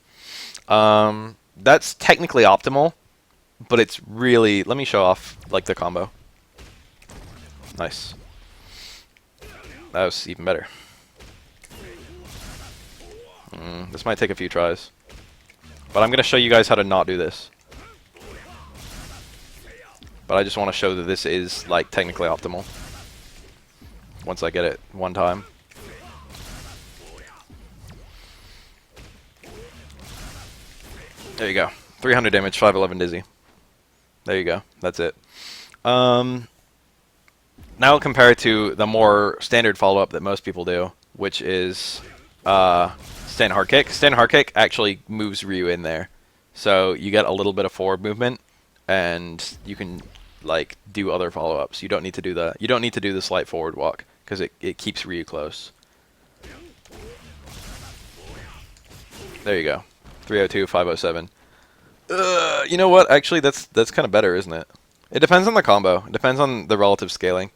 That's technically optimal, but it's really... Let me show off like the combo. Nice. That was even better. This might take a few tries. But I'm going to show you guys how to not do this. But I just want to show that this is, like, technically optimal. Once I get it one time. There you go. 300 damage, 511 dizzy. There you go. That's it. Now I'll compare it to the more standard follow-up that most people do, which is... stand hard kick. Stand hard kick actually moves Ryu in there, so you get a little bit of forward movement, and you can like do other follow-ups. You don't need to do that. You don't need to do the slight forward walk because it keeps Ryu close. There you go. 302, 507. You know what? Actually, that's kind of better, isn't it? It depends on the combo. It depends on the relative scaling.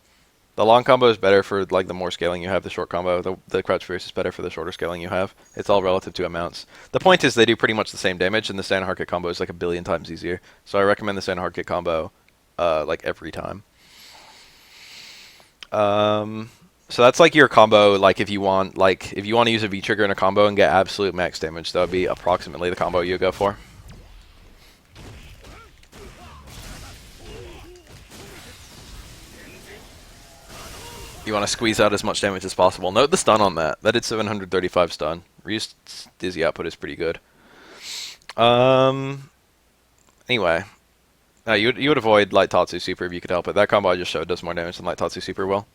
The long combo is better for like the more scaling you have. The short combo, the crouch fierce is better for the shorter scaling you have. It's all relative to amounts. The point is they do pretty much the same damage, and the stand hard kick combo is like a billion times easier. So I recommend the stand hard kick combo like every time. So that's like your combo. Like if you want to use a V trigger in a combo and get absolute max damage, that would be approximately the combo you go for. You want to squeeze out as much damage as possible. Note the stun on that. That did 735 stun. Ryu's dizzy output is pretty good. Anyway. You would avoid Light Tatsu Super if you could help it. That combo I just showed does more damage than Light Tatsu Super will.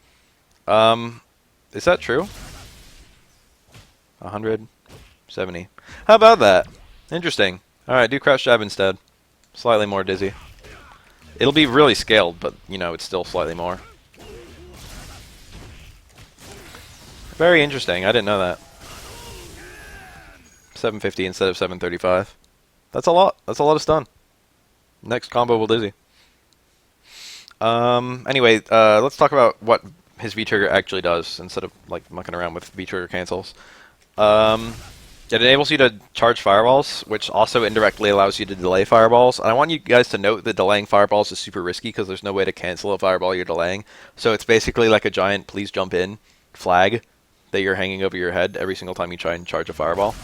Is that true? 170. How about that? Interesting. Alright, do crouch jab instead. Slightly more dizzy. It'll be really scaled, but, you know, it's still slightly more. Very interesting. I didn't know that. 750 instead of 735. That's a lot. That's a lot of stun. Next combo will dizzy. Anyway, let's talk about what his V-trigger actually does instead of like mucking around with V-trigger cancels. It enables you to charge fireballs, which also indirectly allows you to delay fireballs. And I want you guys to note that delaying fireballs is super risky because there's no way to cancel a fireball you're delaying. So it's basically like a giant please jump in flag that you're hanging over your head every single time you try and charge a fireball.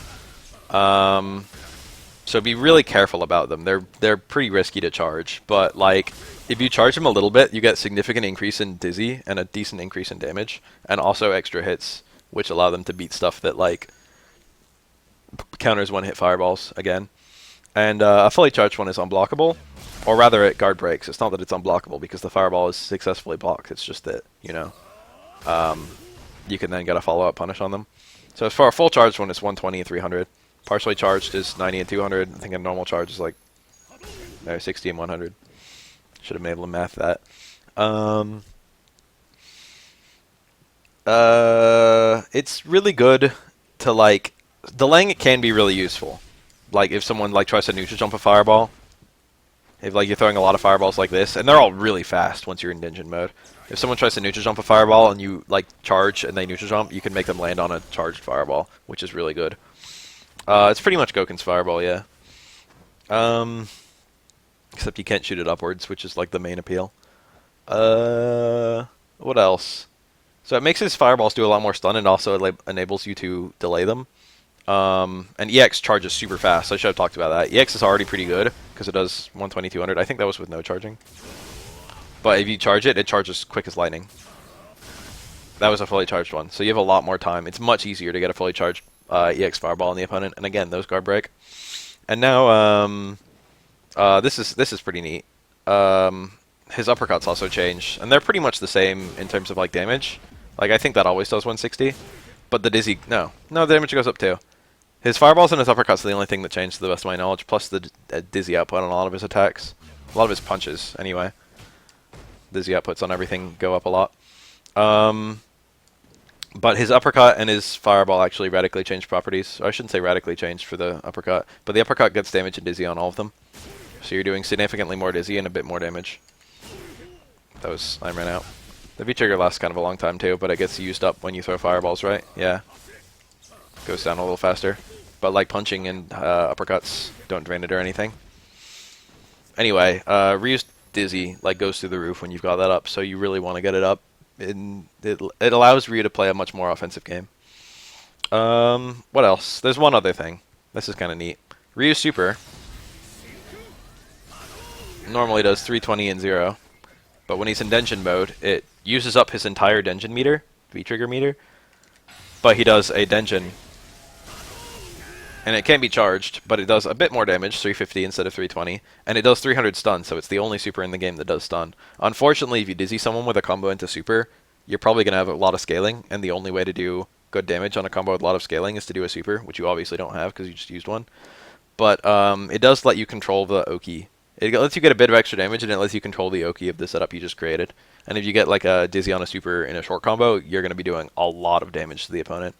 So be really careful about them. They're pretty risky to charge, but like if you charge them a little bit, you get significant increase in dizzy and a decent increase in damage, and also extra hits, which allow them to beat stuff that like counters one-hit fireballs again. And a fully charged one is unblockable, or rather it guard breaks. It's not that it's unblockable because the fireball is successfully blocked. It's just that, you know, you can then get a follow-up punish on them. So as far a full charged one, it's 120 and 300. Partially charged is 90 and 200. I think a normal charge is like 60 and 100. Should have been able to math that. It's really good to like delaying it can be really useful. Like if someone like tries to neutral jump a fireball, if like you're throwing a lot of fireballs like this, and they're all really fast once you're in dungeon mode. If someone tries to neutral jump a fireball and you like charge and they neutral jump, you can make them land on a charged fireball, which is really good. It's pretty much Goken's fireball, yeah. Except you can't shoot it upwards, which is like the main appeal. What else? So it makes his fireballs do a lot more stun and also enables you to delay them. And EX charges super fast. I should have talked about that. EX is already pretty good because it does 120, 200. I think that was with no charging. But if you charge it, it charges quick as lightning. That was a fully charged one. So you have a lot more time. It's much easier to get a fully charged EX fireball on the opponent. And again, those guard break. And now this is pretty neat. His uppercuts also change, and they're pretty much the same in terms of like damage. Like I think that always does 160, but the dizzy no the damage goes up too. His fireballs and his uppercuts are the only thing that changed to the best of my knowledge. Plus the dizzy output on a lot of his attacks, a lot of his punches anyway. Dizzy outputs on everything go up a lot. But his uppercut and his fireball actually radically changed properties. I shouldn't say radically changed for the uppercut, but the uppercut gets damage and dizzy on all of them. So you're doing significantly more dizzy and a bit more damage. I ran out. The V-trigger lasts kind of a long time too, but it gets used up when you throw fireballs, right? Yeah. Goes down a little faster. But like punching and uppercuts don't drain it or anything. Anyway, Ryu's dizzy like goes through the roof when you've got that up, so you really want to get it up. It allows Ryu to play a much more offensive game. What else? There's one other thing. This is kind of neat. Ryu's super normally does 320 and 0, but when he's in Denshin mode, it uses up his entire Denshin meter, V-trigger meter, but he does a Denshin, and it can be charged, but it does a bit more damage, 350 instead of 320, and it does 300 stun, so it's the only super in the game that does stun. Unfortunately, if you dizzy someone with a combo into super, you're probably going to have a lot of scaling, and the only way to do good damage on a combo with a lot of scaling is to do a super, which you obviously don't have because you just used one. But it does let you control the Oki. It lets you get a bit of extra damage, and it lets you control the Oki of the setup you just created. And if you get like a dizzy on a super in a short combo, you're going to be doing a lot of damage to the opponent.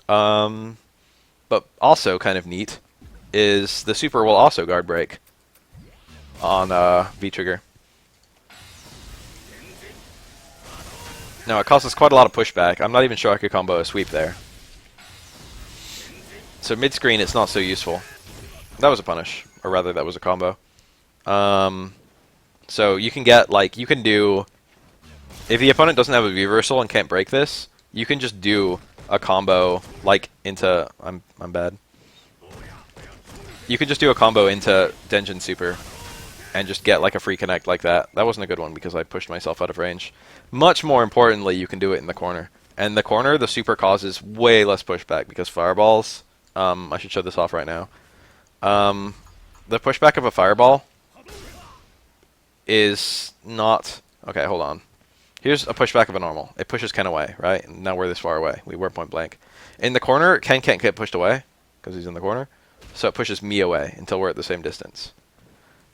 But also kind of neat is the super will also guard break on V-trigger. Now it causes quite a lot of pushback. I'm not even sure I could combo a sweep there. So mid-screen it's not so useful. That was a punish, or rather that was a combo. So you can get like, you can do, if the opponent doesn't have a reversal and can't break this, you can just do a combo like into, I'm bad. You could just do a combo into Denshin Super and just get like a free connect like that. That wasn't a good one because I pushed myself out of range. Much more importantly, you can do it in the corner. And the corner, the super causes way less pushback because fireballs, I should show this off right now. The pushback of a fireball is not, okay, hold on. Here's a pushback of a normal. It pushes Ken away, right? And now we're this far away. We were point blank. In the corner, Ken can't get pushed away because he's in the corner. So it pushes me away until we're at the same distance.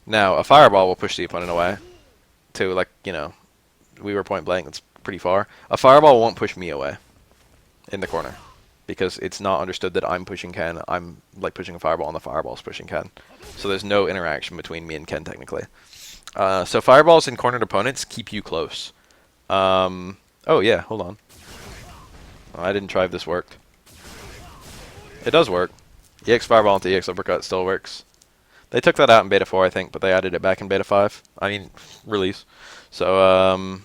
Now, a fireball will push the opponent away to, like, you know, we were point blank. That's pretty far. A fireball won't push me away in the corner because it's not understood that I'm pushing Ken. I'm, like, pushing a fireball and the fireball's pushing Ken. So there's no interaction between me and Ken, technically. So fireballs in cornered opponents keep you close. Oh yeah, hold on. Oh, I didn't try if this worked. It does work. EX Fireball into EX Uppercut still works. They took that out in Beta 4, I think, but they added it back in Beta 5. I mean, release. So,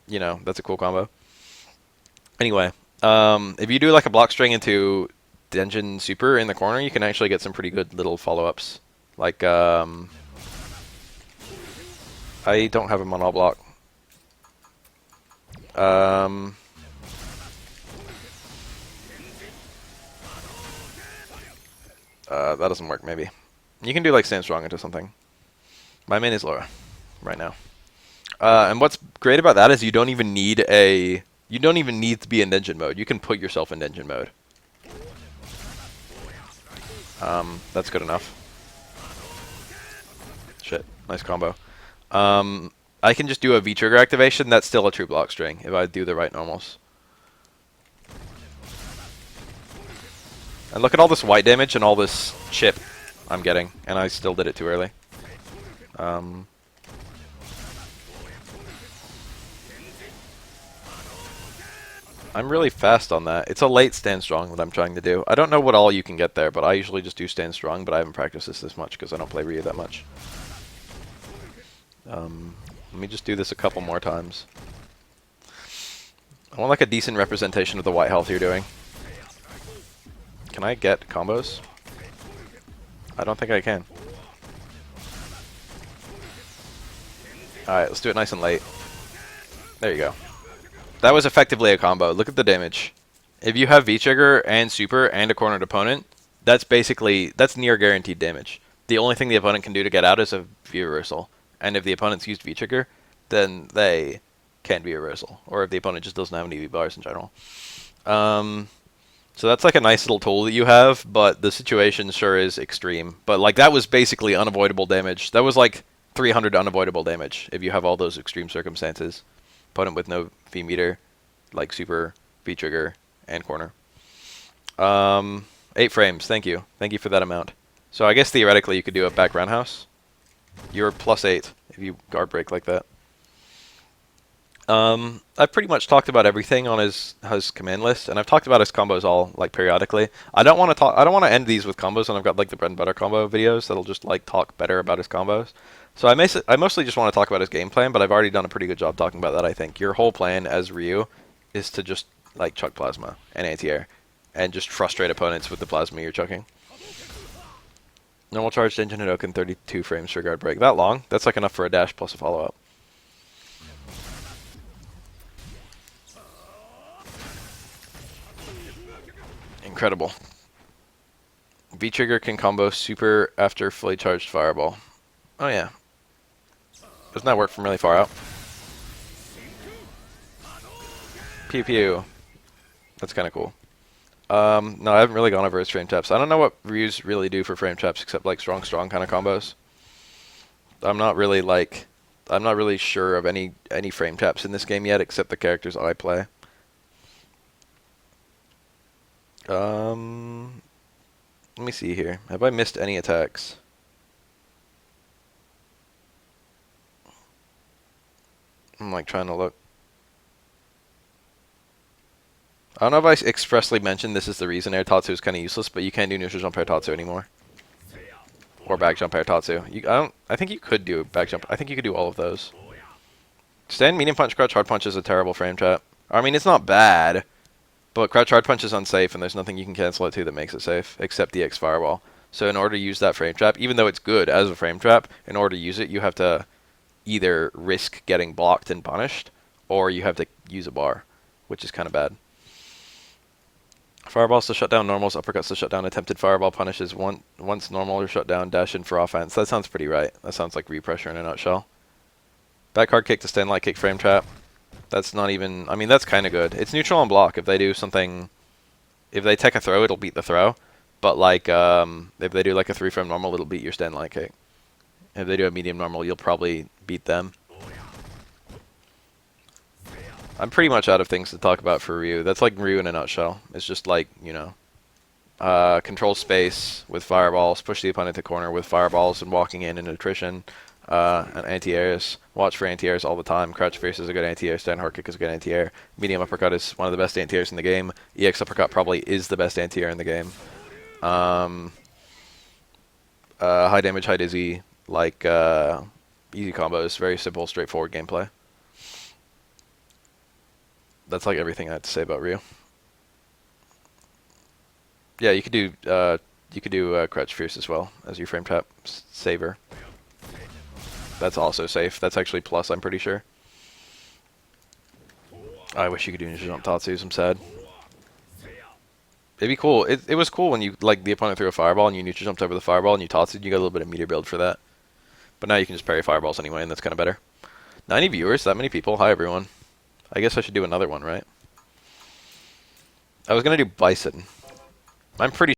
you know, that's a cool combo. Anyway, if you do like a block string into Denjin Super in the corner, you can actually get some pretty good little follow-ups. Like, I don't have him on all block. That doesn't work, maybe. You can do, like, Stand Strong into something. My main is Laura, right now. And what's great about that is you don't even need to be in Denjin mode. You can put yourself in Denjin mode. That's good enough. Shit, nice combo. I can just do a V-trigger activation. That's still a true block string if I do the right normals. And look at all this white damage and all this chip I'm getting, and I still did it too early. I'm really fast on that. It's a late stand strong that I'm trying to do. I don't know what all you can get there, but I usually just do stand strong, but I haven't practiced this much because I don't play Ryu that much. Let me just do this a couple more times. I want like a decent representation of the white health you're doing. Can I get combos? I don't think I can. Alright, let's do it nice and late. There you go. That was effectively a combo. Look at the damage. If you have V-trigger and super and a cornered opponent, that's near guaranteed damage. The only thing the opponent can do to get out is a V-reversal. And if the opponent's used V-trigger, then they can't V-reversal. Or if the opponent just doesn't have any V-bars in general. So that's like a nice little tool that you have, but the situation sure is extreme. But like that was basically unavoidable damage. That was like 300 unavoidable damage if you have all those extreme circumstances. Opponent with no V meter, like super, V trigger, and corner. 8 frames, thank you. Thank you for that amount. So I guess theoretically you could do a back roundhouse. You're +8 if you guard break like that. I've pretty much talked about everything on his command list, and I've talked about his combos all like periodically. I don't want to end these with combos, and I've got like the bread and butter combo videos that'll just like talk better about his combos. So I mostly just want to talk about his game plan, but I've already done a pretty good job talking about that. I think your whole plan as Ryu is to just like chuck plasma and anti-air, and just frustrate opponents with the plasma you're chucking. Normal charge Denjin Hadoken 32 frames for guard break. That long? That's like enough for a dash plus a follow up. Incredible. V-trigger can combo super after fully charged fireball. Oh yeah. Doesn't that work from really far out? Pew pew. That's kind of cool. No, I haven't really gone over his frame traps. I don't know what Ryus really do for frame traps except like strong kind of combos. I'm not really sure of any frame traps in this game yet except the characters I play. Let me see here. Have I missed any attacks? I'm like trying to look. I don't know if I expressly mentioned this is the reason air tatsu is kind of useless, but you can't do neutral jump air tatsu anymore. Or back jump air tatsu. I think you could do back jump. I think you could do all of those. Stand medium punch crouch hard punch is a terrible frame trap. I mean, it's not bad, but crouch hard punch is unsafe, and there's nothing you can cancel it to that makes it safe, except the X fireball. So in order to use that frame trap, even though it's good as a frame trap, in order to use it, you have to either risk getting blocked and punished, or you have to use a bar, which is kind of bad. Fireballs to shut down normals, uppercuts to shut down attempted fireball punishes once normal or shut down, dash in for offense. That sounds pretty right. That sounds like repressure in a nutshell. Back hard kick to stand light kick frame trap. That's not even, I mean, that's kind of good. It's neutral on block. If they do something, if they take a throw, it'll beat the throw. But like, if they do like a 3-frame normal, it'll beat your stand light kick. If they do a medium normal, you'll probably beat them. I'm pretty much out of things to talk about for Ryu. That's like Ryu in a nutshell. It's just like, you know, control space with fireballs, push the opponent to corner with fireballs and walking in attrition, and anti-airs. Watch for anti-airs all the time. Crouch face is a good anti-air. Stand hard kick is a good anti-air. Medium uppercut is one of the best anti-airs in the game. EX uppercut probably is the best anti-air in the game. High damage, high dizzy, like easy combos. Very simple, straightforward gameplay. That's like everything I have to say about Ryu. Yeah, you could do Crouch Fierce as well as your frame tap saver. That's also safe. That's actually plus, I'm pretty sure. I wish you could do Ninja Jump Tatsus. I'm sad. It'd be cool. It was cool when you like the opponent threw a fireball and you neutral jumped over the fireball and you tossed it. You got a little bit of meter build for that. But now you can just parry fireballs anyway, and that's kind of better. 90 viewers, that many people. Hi everyone. I guess I should do another one, right? I was gonna do Bison. I'm pretty